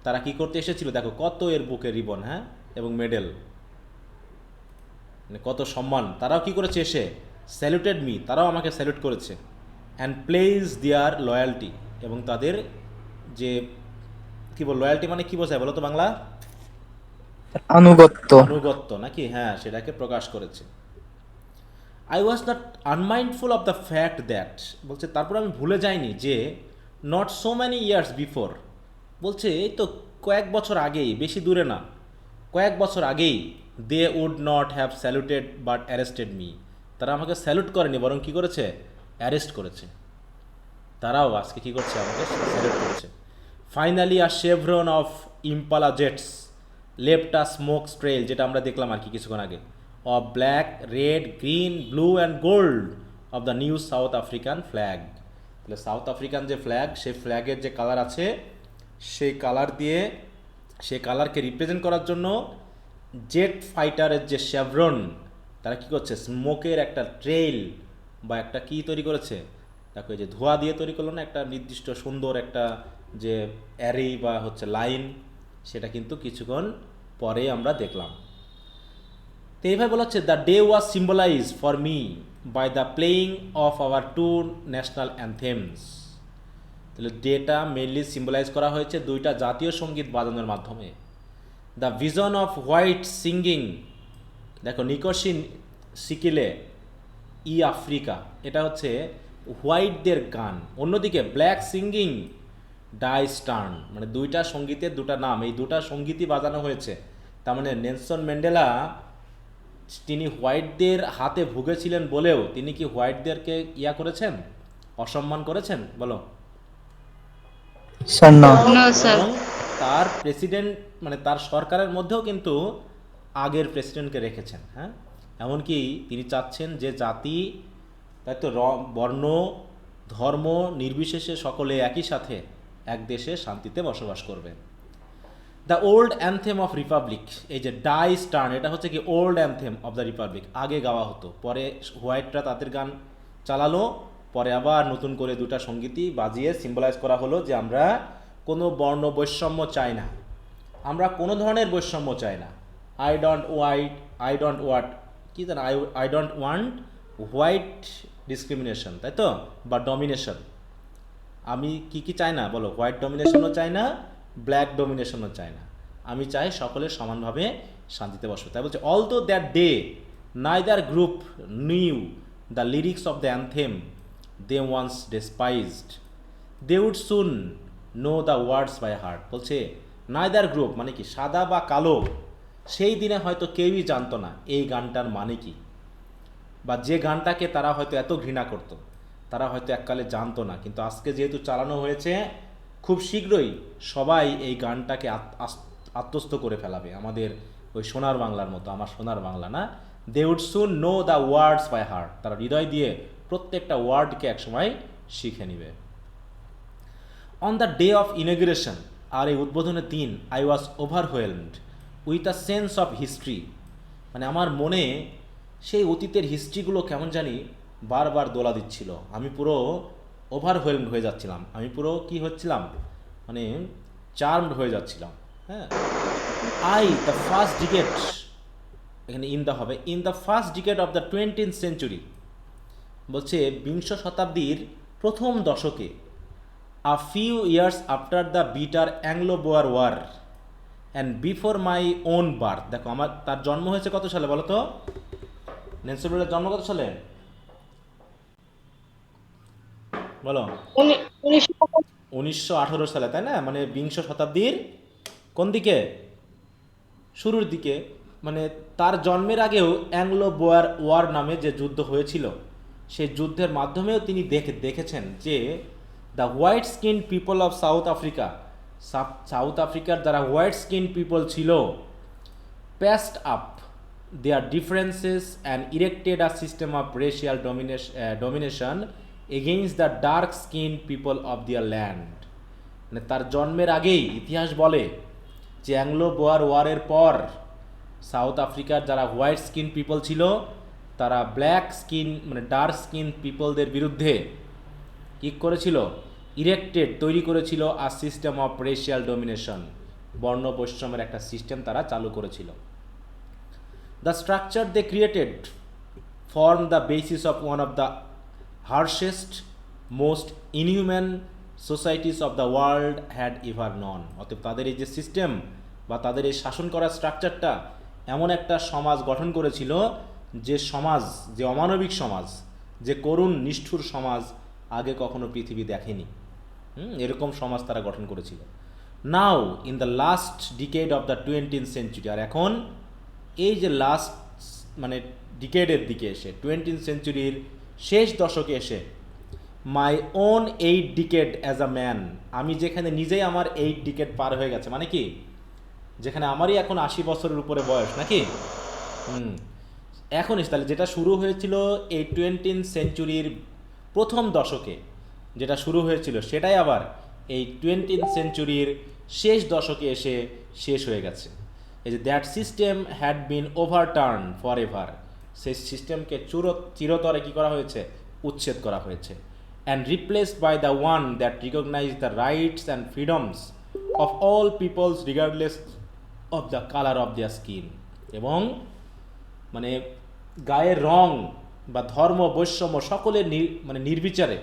তারা কি করতে এসেছিল, দেখো কত এর বুকে রিবন, হ্যাঁ, এবং মেডেল, মানে কত সম্মান। তারাও কি করেছে, এসে স্যালুটেড মি, তারাও আমাকে স্যালুট করেছে। অ্যান্ড প্লেজ দেয়ার লয়্যালটি, এবং তাদের যে কি বল, লয়্যালটি মানে কি বোঝায় বলো তো বাংলা? আনুগত্য। আনুগত্য নাকি, হ্যাঁ, সেটাকে প্রকাশ করেছে। I was not unmindful of the fact that, বলছে তারপর আমি ভুলে যাইনি যে not so many years before, বলছে এই তো কয়েক বছর আগেই, বেশি দূরে না, কয়েক বছর আগেই, they would not have saluted but arrested me, তারা আমাকে স্যালুট করেনি, বরং কি করেছে, অ্যারেস্ট করেছে। তারাও আজকে কী করছে, আমাকে স্যালুট করছে। Finally a chevron of Impala jets left a smoke trail, যেটা আমরা দেখলাম আর কি কিছুক্ষণ আগে, of black, red, green, blue and gold of the new South African flag. তাহলে সাউথ আফ্রিকান যে ফ্ল্যাগ, সেই ফ্ল্যাগের যে কালার আছে, সেই কালার দিয়ে, সেই কালারকে রিপ্রেজেন্ট করার জন্য জেট ফাইটারের যে শেভরন, তারা কি করছে, স্মোকের একটা ট্রেইল বা একটা কি তৈরি করেছে, দেখো এই যে ধোঁয়া দিয়ে তৈরি করলো না একটা নির্দিষ্ট সুন্দর একটা যে অ্যারে বা হচ্ছে লাইন, সেটা কিন্তু কিছুক্ষণ পরে আমরা দেখলাম। তো এইভাবে বলা হচ্ছে, the day was symbolise for me by the playing of our two national anthems. তাহলে ডেটা মেনলি সিম্বলাইজ করা হয়েছে দুইটা জাতীয় সঙ্গীত বাজানোর মাধ্যমে। The vision off white singing, দেখো নিকোশিন সিকিলে ই আফ্রিকা, এটা হচ্ছে হোয়াইটদের গান। অন্যদিকে ব্ল্যাক সিঙ্গিং ডাইস্টার্ন, মানে দুইটা সঙ্গীতের দুটা নাম, এই দুটা সঙ্গীতই বাজানো হয়েছে। তার মানে নেলসন ম্যান্ডেলা তিনি হোয়াইটদের হাতে ভুগেছিলেন বলেও তিনি কি হোয়াইটদেরকে ইয়া করেছেন, অসম্মান করেছেন বলো? স্যার না। No, sir. এবং তার প্রেসিডেন্ট মানে তার সরকারের মধ্যেও কিন্তু আগের প্রেসিডেন্টকে রেখেছেন, হ্যাঁ। এমনকি তিনি চাচ্ছেন যে জাতি, তাই তো, বর্ণ, ধর্ম নির্বিশেষে সকলে একই সাথে এক দেশে শান্তিতে বসবাস করবে। The old anthem of Republic, এই যে ডাইস্টার্ন, এটা হচ্ছে কি old anthem of the Republic, আগে গাওয়া হতো, পরে হোয়াইটরা তাদের গান চালালো, পরে আবার নতুন করে দুটা সঙ্গীতই বাজিয়ে সিম্বলাইজ করা হলো যে আমরা কোনো বর্ণ বৈষম্য চাই না, আমরা কোনো ধরনের বৈষম্য চাই না। আই ডোন্ট ওয়াট কি জানো, I don't want white discrimination, তাই তো, বা ডমিনেশন। আমি কি চাই না বলো, হোয়াইট ডমিনেশনও চাই না, ব্ল্যাক ডমিনেশনও চাই না, আমি চাই সকলে সমানভাবে শান্তিতে বসবে। তাই বলছে, although that day neither group knew the lyrics of the anthem they once despised, they would soon know the words by heart. বলছে নাইদার গ্রুপ মানে কি, সাদা বা কালো, সেই দিনে হয়তো কেউই জানতো না এই গানটার মানে কি, বা যে গানটাকে তারা হয়তো এত ঘৃণা করতো তারা হয়তো এককালে জানতো না, কিন্তু আজকে যেহেতু চালানো হয়েছে, খুব শীঘ্রই সবাই এই গানটাকে আত্মস্থ করে ফেলাবে, আমাদের ওই সোনার বাংলার মতো, আমার সোনার বাংলা না। They would soon know the words by heart, তারা হৃদয় দিয়ে প্রত্যেকটা ওয়ার্ডকে একসময় শিখে নিবে। On the day of inauguration, আর এই উদ্বোধনের দিন, I was overwhelmed with a sense of history, মানে আমার মনে সেই অতীতের হিস্ট্রিগুলো কেমন জানি বারবার দোলা দিচ্ছিল, আমি পুরো ওভারওয়েলমড হয়ে যাচ্ছিলাম, আমি পুরো কি হচ্ছিলাম, মানে চার্মড হয়ে যাচ্ছিলাম, হ্যাঁ। আই দ্য ফার্স্ট ডিকেড, এখানে ইন দ্য হবে, in the first decade of the 20th century, বলছে বিংশ শতাব্দীর প্রথম দশকে, a few years after the bitter Anglo-Boer War and before my own birth, দেখো আমার তার জন্ম হয়েছে কত সালে বলো তো, নেলসন ম্যান্ডেলার জন্ম কত সালে বলো? 1918 সালে, তাই না, মানে বিংশ শতাব্দীর কোন দিকে, শুরুর দিকে। মানে তার জন্মের আগেও অ্যাংলো বোয়ার ওয়ার নামে যে যুদ্ধ হয়েছিল, সেই যুদ্ধের মাধ্যমেও তিনি দেখেছেন যে the white skin people of South Africa, South আফ্রিকার যারা হোয়াইট স্কিন পিপল ছিল, passed up their differences and erected a system of racial domination against the dark skin people of their land. মানে তার জন্মের আগেই ইতিহাস বলে যে অ্যাংলো বোয়ার ওয়ারের পর সাউথ আফ্রিকার যারা হোয়াইট স্কিন পিপল ছিল তারা ব্ল্যাক স্কিন মানে ডার্ক স্কিন পিপলদের বিরুদ্ধে কী করেছিল, তৈরি করেছিল a system of racial domination, বর্ণ বৈষম্যের একটা সিস্টেম তারা চালু করেছিল। The structure they created form the basis of one of the harshest, most inhuman societies of the world had ever known. অতএব তাদের এই যে সিস্টেম বা তাদের এই শাসন করার স্ট্রাকচারটা এমন একটা সমাজ গঠন করেছিল যে সমাজ, যে অমানবিক সমাজ, যে করুণ নিষ্ঠুর সমাজ আগে কখনো পৃথিবী দেখেনি। এরকম সমাজ তারা গঠন করেছিল। Now in the last decade of the 20th century, আর এখন এই যে লাস্ট মানে ডিকেডের দিকে এসে 20th সেঞ্চুরির শেষ দশকে এসে my own 8 decade as a man, আমি যেখানে নিজেই আমার 8 ডিকেড পার হয়ে গেছে, মানে কি যেখানে আমারই এখন 80 বছরের উপরে বয়স নাকি, এখন তাহলে যেটা শুরু হয়েছিল এই 20th সেঞ্চুরির প্রথম দশকে যেটা শুরু হয়েছিল সেটাই আবার এই 20th সেঞ্চুরির শেষ দশকে এসে শেষ হয়ে গেছে। এই যে that system had been overturn for ever, সেই সিস্টেমকে চিরতরে কী করা হয়েছে, উচ্ছেদ করা হয়েছে। And replaced by the one that recognise the rights and freedoms of all peoples regardless of the colour of their skin, এবং মানে গায়ের রং বা ধর্ম বৈষম্য সকলের মানে নির্বিচারে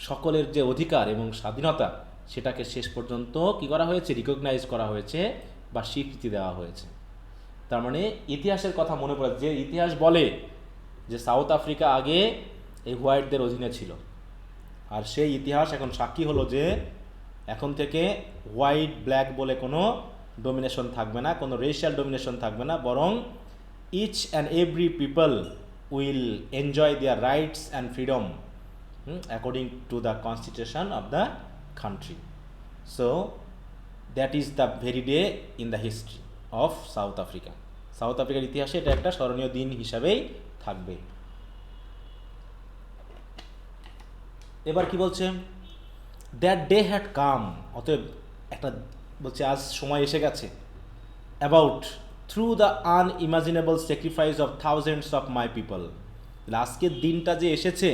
সকলের যে অধিকার এবং স্বাধীনতা সেটাকে শেষ পর্যন্ত কী করা হয়েছে, রিকগনাইজ করা হয়েছে বা স্বীকৃতি দেওয়া হয়েছে। তার মানে ইতিহাসের কথা মনে পড়ে, যে ইতিহাস বলে যে সাউথ আফ্রিকা আগে এই হোয়াইটদের অধীনে ছিল, আর সেই ইতিহাস এখন সাক্ষী হলো যে এখন থেকে হোয়াইট ব্ল্যাক বলে কোনো ডোমিনেশন থাকবে না, কোনো রেশিয়াল ডোমিনেশন থাকবে না, বরং each and every people will enjoy their rights and freedom according to the constitution of the country. So that is the very day in the history of South Africa. South আফ্রিকার ইতিহাসে এটা একটা স্মরণীয় দিন হিসাবেই থাকবে। এবার কি বলছে, দ্যাট ডে হ্যাড কাম, অতএব একটা বলছে আজ সময় এসে গেছে, about through the unimaginable sacrifice of thousands of my people. আজকের দিনটা যে এসেছে,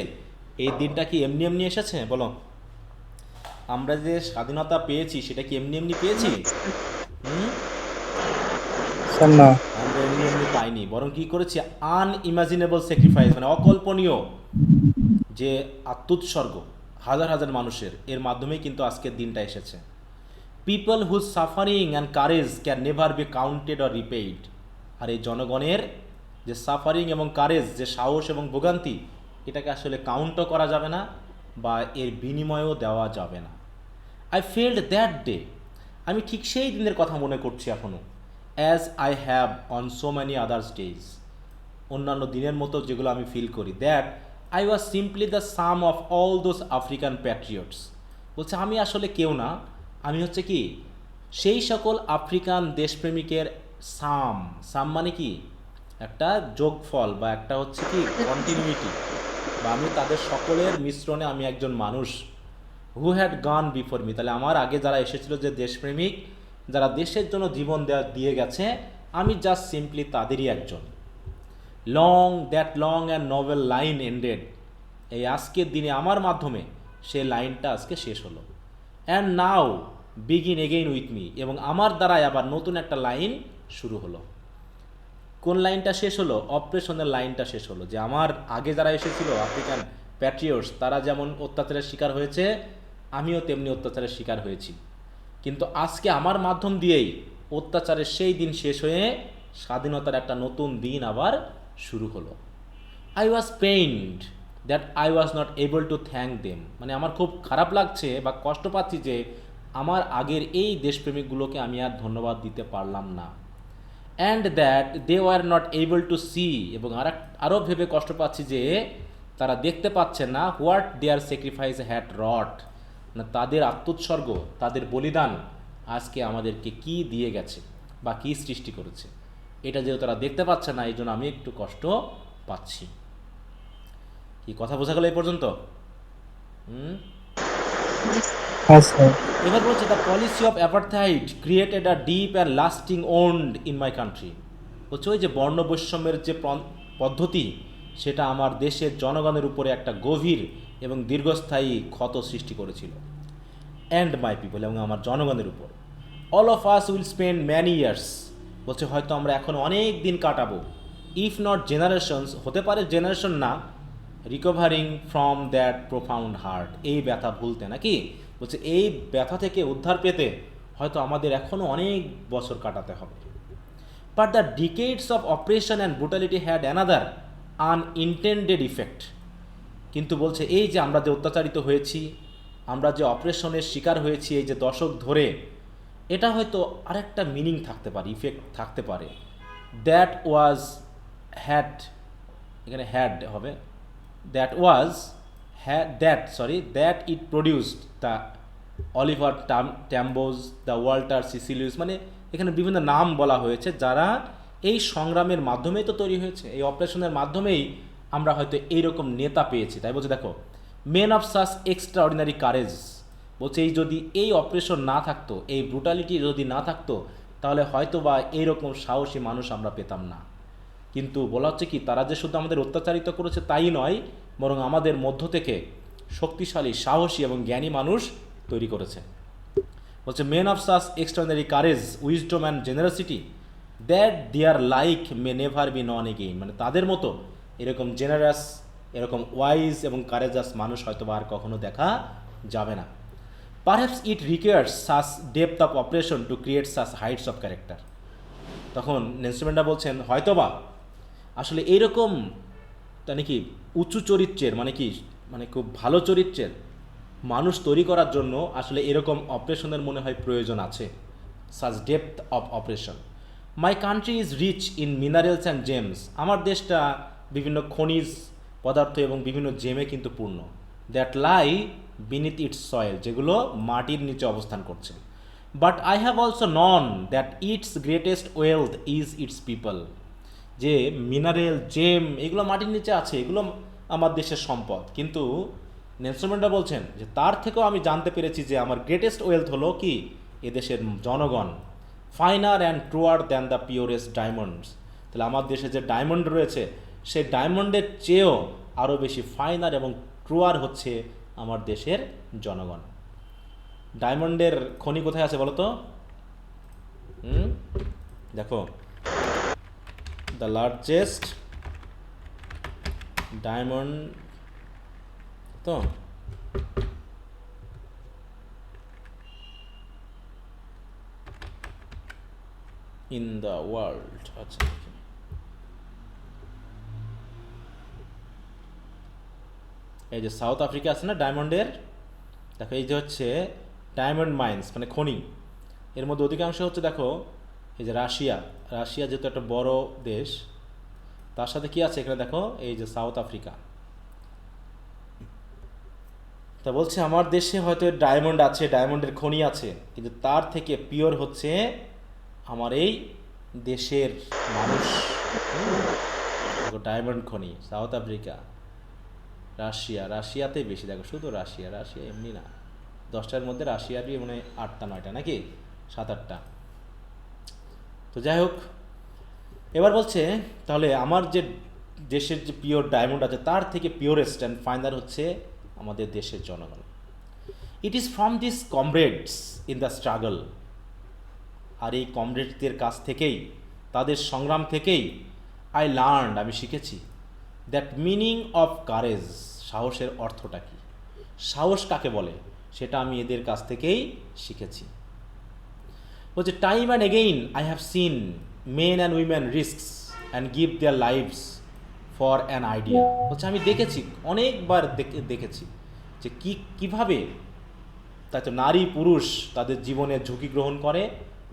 এই দিনটা কি এমনি এমনি এসেছে বলো? আমরা যে স্বাধীনতা পেয়েছি সেটা কি এমনি এমনি পেয়েছি? আমরা এমনি এমনি পাইনি, বরং কি করেছি, আনইমাজিনেবল স্যাক্রিফাইস মানে অকল্পনীয় যে আত্মোৎসর্গ হাজার হাজার মানুষের, এর মাধ্যমেই কিন্তু আজকের দিনটা এসেছে। People whose suffering and courage can never be counted or repaid. আর এই জনগণের যে সাফারিং এবং কারেজ, যে সাহস এবং ভোগান্তি, এটাকে আসলে কাউন্টও করা যাবে না বা এর বিনিময়ও দেওয়া যাবে না। আই ফিল্ড দ্যাট ডে, আমি ঠিক সেই দিনের কথা মনে করছি এখনও, as I have on so many others days, অন্যান্য দিনের মতো যেগুলো আমি ফিল করি। That I was simply the some of all those African Patriots, বলছে আমি আসলে কেউ না, আমি হচ্ছে কি সেই সকল আফ্রিকান দেশপ্রেমিকের সাম মানে কি একটা যোগফল বা একটা হচ্ছে কি কন্টিনিউটি, বা আমি তাদের সকলের মিশ্রণে আমি একজন মানুষ। হু হ্যাড গান বিফোর মি, তাহলে আমার আগে যারা এসেছিল যে দেশপ্রেমিক, যারা দেশের জন্য জীবন দিয়ে গেছে, আমি জাস্ট সিম্পলি তাদেরই একজন। That long and Nobel line ended, এই আজকের দিনে আমার মাধ্যমে সে লাইনটা আজকে শেষ হলো। And now begin again with me, এবং আমার দ্বারাই আবার নতুন একটা লাইন শুরু হলো। কোন লাইনটা শেষ হলো? অপারেশনের লাইনটা শেষ হলো, যে আমার আগে যারা এসেছিল আফ্রিকান প্যাট্রিয়টস, তারা যেমন অত্যাচারের শিকার হয়েছে, আমিও তেমনি অত্যাচারের শিকার হয়েছি, কিন্তু আজকে আমার মাধ্যম দিয়েই অত্যাচারের সেই দিন শেষ হয়ে স্বাধীনতার একটা নতুন দিন আবার শুরু হলো। I was pained that I was not able to thank them, মানে আমার খুব খারাপ লাগছে বা কষ্ট পাচ্ছি যে আমার আগের এই দেশপ্রেমিকগুলোকে আমি আর ধন্যবাদ দিতে পারলাম না। And that they were not able to see, এবং আরও ভেবে কষ্ট পাচ্ছি যে তারা দেখতে পাচ্ছে না হোয়াট দেয়ার স্যাক্রিফাইস হ্যাড রট, না তাদের আত্মোৎসর্গ, তাদের বলিদান আজকে আমাদেরকে কি দিয়ে গেছে বা কি সৃষ্টি করেছে, এটা যেহেতু তারা দেখতে পাচ্ছে না, এই জন্য আমি একটু কষ্ট পাচ্ছি। কি কথা বোঝা গেল এই পর্যন্ত? হ্যাঁ স্যার। এবার বলছে the policy of apartheid created a deep and lasting wound in my country. বলছে ওই যে বর্ণ বৈষম্যের যে পদ্ধতি, সেটা আমার দেশের জনগণের উপরে একটা গভীর এবং দীর্ঘস্থায়ী ক্ষত সৃষ্টি করেছিল। অ্যান্ড মাই পিপল, এবং আমার জনগণের উপর। All of us will spend many years, বলছে হয়তো আমরা এখন অনেক দিন কাটাবো, ইফ নট জেনারেশনস, হতে পারে জেনারেশন না, recovering from that profound heart, এই ব্যথা ভুলতে নাকি, বলছে এই ব্যথা থেকে উদ্ধার পেতে হয়তো আমাদের এখনও অনেক বছর কাটাতে হবে। But the decades of oppression and brutality had another unintended effect. কিন্তু বলছে এই যে আমরা যে অত্যাচারিত হয়েছি, আমরা যে অপারেশনের শিকার হয়েছি এই যে দশক ধরে, এটা হয়তো আরেকটা মিনিং থাকতে পারে, ইফেক্ট থাকতে পারে। দ্যাট ওয়াজ হ্যাড, এখানে হ্যাড হবে, that it produced the Oliver Tambos, the Walter Sisulus, মানে এখানে বিভিন্ন নাম বলা হয়েছে যারা এই সংগ্রামের মাধ্যমেই তো তৈরি হয়েছে, এই অপারেশনের মাধ্যমেই আমরা হয়তো এইরকম নেতা পেয়েছি। তাই বলছে দেখো, men of such extraordinary courage, বলছে এই যদি এই অপারেশন না থাকতো, এই ব্রুটালিটি যদি না থাকতো, তাহলে হয়তো বা এইরকম সাহসী মানুষ আমরা পেতাম না। কিন্তু বলা হচ্ছে কি, তারা যে শুধু আমাদের অত্যাচারিত করেছে তাই নয়, বরং আমাদের মধ্য থেকে শক্তিশালী, সাহসী এবং জ্ঞানী মানুষ তৈরি করেছে। বলছে men of such extraordinary courage, wisdom and generosity, that their like may never be known again, মানে তাদের মতো এরকম জেনারাস, এরকম ওয়াইজ এবং কারেজাস মানুষ হয়তো আর কখনো দেখা যাবে না। Perhaps it requires such depth of oppression to create such heights of character. তখন নেলসন ম্যান্ডেলা বলছেন হয়তোবা আসলে এইরকম মানে কি উঁচু চরিত্রের, মানে কি মানে খুব ভালো চরিত্রের মানুষ তৈরি করার জন্য আসলে এরকম অপারেশনের মনে হয় প্রয়োজন আছে, such depth of oppression. My country is rich in minerals and gems, আমার দেশটা বিভিন্ন খনিজ পদার্থ এবং বিভিন্ন জেমে কিন্তু পূর্ণ। That lie beneath it's soil, যেগুলো মাটির নিচে অবস্থান করছে। But I have also non that it's greatest wealth is it's people, যে মিনারেল জেম এগুলো মাটির নিচে আছে, এগুলো আমার দেশের সম্পদ, কিন্তু নেলসন ম্যান্ডেলা বলছেন যে তার থেকেও আমি জানতে পেরেছি যে আমার গ্রেটেস্ট ওয়েলথ হলো কি এদেশের জনগণ। Finer and truer than the purest diamonds, তাহলে আমার দেশে যে ডায়মন্ড রয়েছে সেই ডায়মন্ডের চেয়েও আরও বেশি ফাইনার এবং ট্রুয়ার হচ্ছে আমার দেশের জনগণ। ডায়মন্ডের খনি কোথায় আছে বলো তো? দেখো, দ্য লার্জেস্ট ডায়মন্ড তো ইন দ্য ওয়ার্ল্ড, আচ্ছা এই যে সাউথ আফ্রিকা আছে না ডায়মন্ডের, দেখো এই যে হচ্ছে ডায়মন্ড মাইন্স মানে খনি, এর মধ্যে অধিকাংশ হচ্ছে দেখো এই যে রাশিয়া, রাশিয়া যেহেতু একটা বড় দেশ, তার সাথে কি আছে এখানে দেখো এই যে সাউথ আফ্রিকা। তা বলছে আমার দেশে হয়তো ডায়মন্ড আছে, ডায়মন্ডের খনি আছে, কিন্তু তার থেকে পিওর হচ্ছে আমার এই দেশের মানুষ। দেখো ডায়মন্ড খনি সাউথ আফ্রিকা, রাশিয়া, রাশিয়াতেই বেশি, দেখো শুধু রাশিয়া, রাশিয়া এমনি না, 10টার মধ্যে রাশিয়ারই মানে 8টা 9টা নাকি 7-8টা। তো যাই হোক, এবার বলছে তাহলে আমার যে দেশের যে পিওর ডায়মন্ড আছে তার থেকে পিওরেস্ট অ্যান্ড ফাইনাল হচ্ছে আমাদের দেশের জনগণ। It is from this comrades in the struggle, আর এই কমরেডসদের কাছ থেকেই, তাদের সংগ্রাম থেকেই আই লার্ন, আমি শিখেছি দ্যাট মিনিং অফ কারেজ, সাহসের অর্থটা কী, সাহস কাকে বলে সেটা আমি এদের কাছ থেকেই শিখেছি। বলছে time and again I have seen men and women risks and give their lives for an idea. বলছে আমি দেখেছি, অনেকবার দেখেছি যে কীভাবে তাই তো নারী পুরুষ তাদের জীবনে ঝুঁকি গ্রহণ করে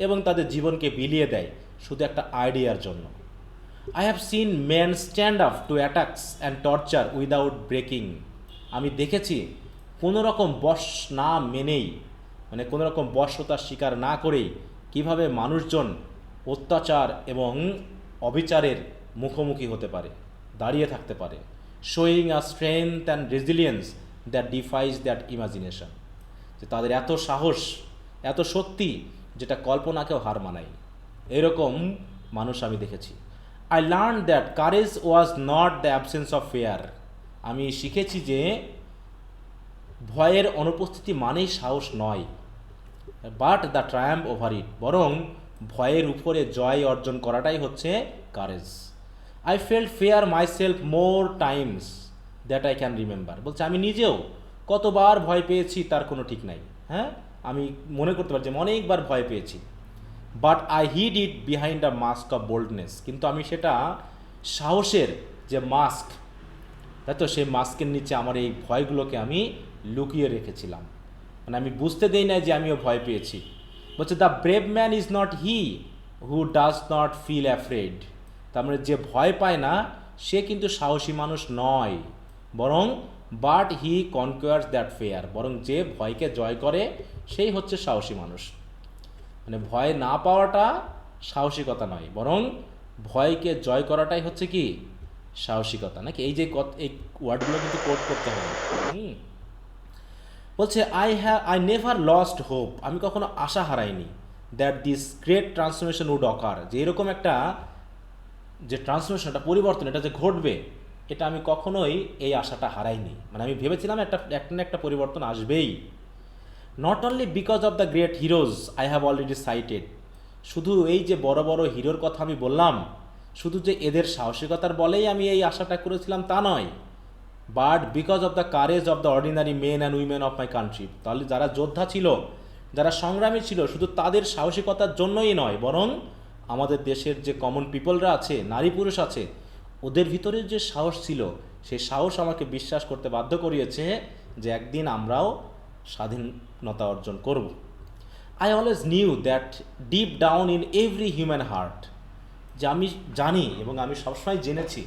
এবং তাদের জীবনকে বিলিয়ে দেয় শুধু একটা আইডিয়ার জন্য। I have seen men stand up to attacks and torture without breaking, আমি দেখেছি কোনো রকম বশ না মেনেই, মানে কোনো রকম বশ্যতার শিকার না করেই কিভাবে মানুষজন অত্যাচার এবং অবিচারের মুখোমুখি হতে পারে, দাঁড়িয়ে থাকতে পারে। Showing a strength and resilience that defies that imagination, যে তাদের এত সাহস, এত শক্তি, যেটা কল্পনাকেও হার মানায়। এরকম মানুষ আমি দেখেছি। I learn that courage was not the absence of fair. আমি শিখেছি যে ভয়ের অনুপস্থিতি মানেই সাহস নয়, but the Triumph over it, বরং ভয়ের উপরে জয় অর্জন করাটাই হচ্ছে courage. I felt fair myself more Times that I can remember. বলছে আমি নিজেও কতবার ভয় পেয়েছি তার কোনো ঠিক নাই। হ্যাঁ, আমি মনে করতে পারছি আমি অনেকবার ভয় পেয়েছি। But I hid it behind a mask of boldness, কিন্তু আমি সেটা সাহসের যে মাস্ক, তাই তো সেই মাস্কের নিচে আমার এই ভয়গুলোকে আমি লুকিয়ে রেখেছিলাম, মানে আমি বুঝতে দেই না যে আমিও ভয় পেয়েছি। বলছে the brave man is not he who does not feel afraid. তার মানে যে ভয় পায় না সে কিন্তু সাহসী মানুষ নয়, বরং বাট হি কনকোয়ার্স দ্যাট ফেয়ার, বরং যে ভয়কে জয় করে সেই হচ্ছে সাহসী মানুষ। মানে ভয় না পাওয়াটা সাহসিকতা নয়, বরং ভয়কে জয় করাটাই হচ্ছে কি সাহসিকতা, নাকি? এই যে এই ওয়ার্ডগুলো কিন্তু কোট করতে হবে। বলছে আই নেভার লস্ট হোপ, আমি কখনো আশা হারাইনি, that this great transformation would occur, যে এরকম একটা যে ট্রান্সফরমেশন, একটা পরিবর্তন, এটা যে ঘটবে, এটা আমি কখনোই এই আশাটা হারাইনি। মানে আমি ভেবেছিলাম একটা না একটা পরিবর্তন আসবেই। Not only because of the great heroes I have already cited, শুধু এই যে বড় বড় হিরোর কথা আমি বললাম, শুধু যে এদের সাহসিকতার বলেই আমি এই আশাটা করেছিলাম তা নয়, but because of the courage of the ordinary men and women of my country. তাহলে যারা যোদ্ধা ছিল, যারা সংগ্রামী ছিল, শুধু তাদের সাহসিকতার জন্যই নয়, বরং আমাদের দেশের যে কমন পিপলরা আছে, নারী পুরুষ আছে, ওদের ভিতরে যে সাহস ছিল, সেই সাহস আমাকে বিশ্বাস করতে বাধ্য করিয়েছে যে একদিন আমরাও স্বাধীনতা অর্জন করব। I always knew that deep down in every human heart, যে আমি জানি এবং আমি সবসময় জেনেছি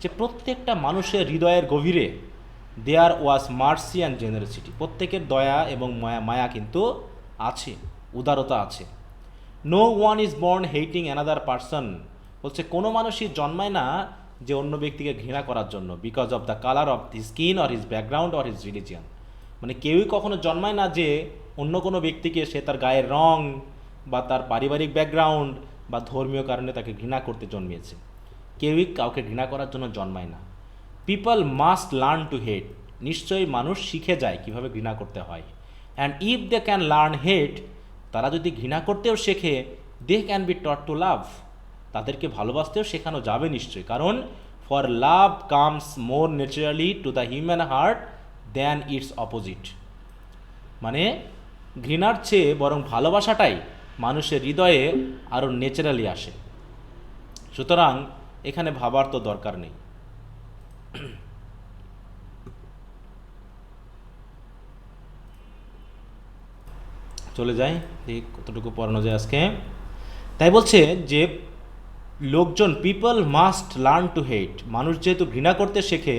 যে প্রত্যেকটা মানুষের হৃদয়ের গভীরে there was mercy and generosity, প্রত্যেকের দয়া এবং মায়া কিন্তু আছে, উদারতা আছে। No one is born hating another person, বলছে কোনো মানুষই জন্মায় না যে অন্য ব্যক্তিকে ঘৃণা করার জন্য, because of the colour of his skin or his background or his religion. মানে কেউই কখনো জন্মায় না যে অন্য কোনো ব্যক্তিকে সে তার গায়ের রং বা তার পারিবারিক ব্যাকগ্রাউন্ড বা ধর্মীয় কারণে তাকে ঘৃণা করতে জন্মিয়েছে। কেউই কাউকে ঘৃণা করার জন্য জন্মায় না। People must learn to hate, নিশ্চয়ই মানুষ শিখে যায় কিভাবে ঘৃণা করতে হয়। And if they can learn hate, তারা যদি ঘৃণা করতেও শেখে, they can be taught to love, তাদেরকে ভালোবাসতেও শেখানো যাবে নিশ্চয়ই। কারণ for love comes more naturally to the human heart than its opposite, মানে ঘৃণার চেয়ে বরং ভালোবাসাটাই মানুষের হৃদয়ে আরও ন্যাচারালি আসে। সুতরাং এখানে ভাবার তো দরকার নেই। চলে যাই, দেখি কতটুকু পড়ানো যায় আজকে। তাই বলছে যে লোকজন, পিপল মাস্ট লার্ন টু হেট, মানুষ যেহেতু ঘৃণা করতে শেখে,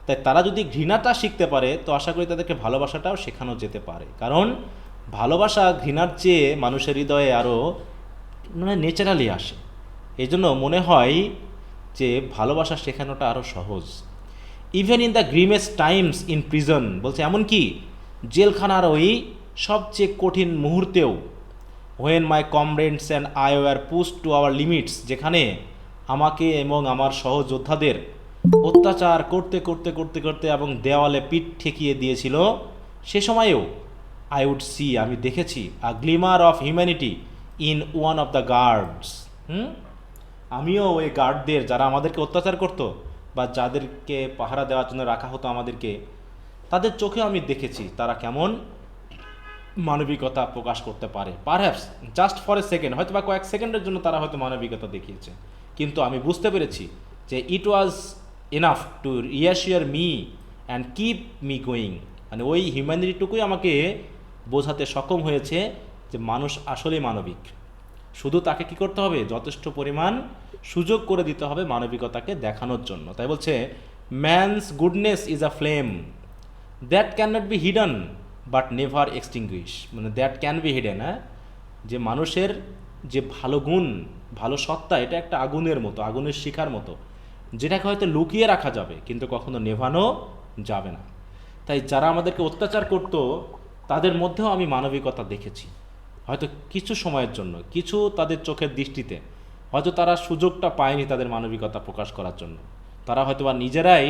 তাই তারা যদি ঘৃণাটা শিখতে পারে তো আশা করি তাদেরকে ভালোবাসাটাও শেখানো যেতে পারে। কারণ ভালোবাসা ঘৃণার চেয়ে মানুষের হৃদয়ে আরও মানে ন্যাচারালি আসে। এই জন্য মনে হয় যে ভালোবাসা শেখানোটা আরও সহজ। Even in the grimmest times in prison, বলছে এমনকি জেলখানার ওই সবচেয়ে কঠিন মুহূর্তেও, when my comrades and I were pushed to our limits, যেখানে আমাকে এবং আমার সহযোদ্ধাদের অত্যাচার করতে করতে করতে করতে এবং দেওয়ালে পিঠ ঠেকিয়ে দিয়েছিল, সে সময়েও আই উড সি, আমি দেখেছি, a glimmer of humanity in one of the guards. আমিও ওই গার্ডদের, যারা আমাদেরকে অত্যাচার করতো বা যাদেরকে পাহারা দেওয়ার জন্য রাখা হতো আমাদেরকে, তাদের চোখেও আমি দেখেছি তারা কেমন মানবিকতা প্রকাশ করতে পারে। Perhaps just for a second, হয়তো বা কয়েক সেকেন্ডের জন্য তারা হয়তো মানবিকতা দেখিয়েছে, কিন্তু আমি বুঝতে পেরেছি যে it was enough to reassure me and keep me going, মানে ওই হিউম্যানিটিটুকুই আমাকে বোঝাতে সক্ষম হয়েছে যে মানুষ আসলেই মানবিক। শুধু তাকে কি করতে হবে, যথেষ্ট পরিমাণ সুযোগ করে দিতে হবে মানবিকতাকে দেখানোর জন্য। তাই বলছে man's goodness is a flame that can not be hidden but never extinguish, মানে দ্যাট ক্যান বি হিডেন, হ্যাঁ, যে মানুষের যে ভালো গুণ, ভালো সত্তা, এটা একটা আগুনের মতো, আগুনের শিখার মতো, যেটাকে হয়তো লুকিয়ে রাখা যাবে কিন্তু কখনো নেভানো যাবে না। তাই যারা আমাদেরকে অত্যাচার করতো, তাদের মধ্যেও আমি মানবিকতা দেখেছি। হয়তো কিছু সময়ের জন্য, কিছু তাদের চোখের দৃষ্টিতে হয়তো তারা সুযোগটা পায়নি তাদের মানবিকতা প্রকাশ করার জন্য। তারা হয়তো বা নিজেরাই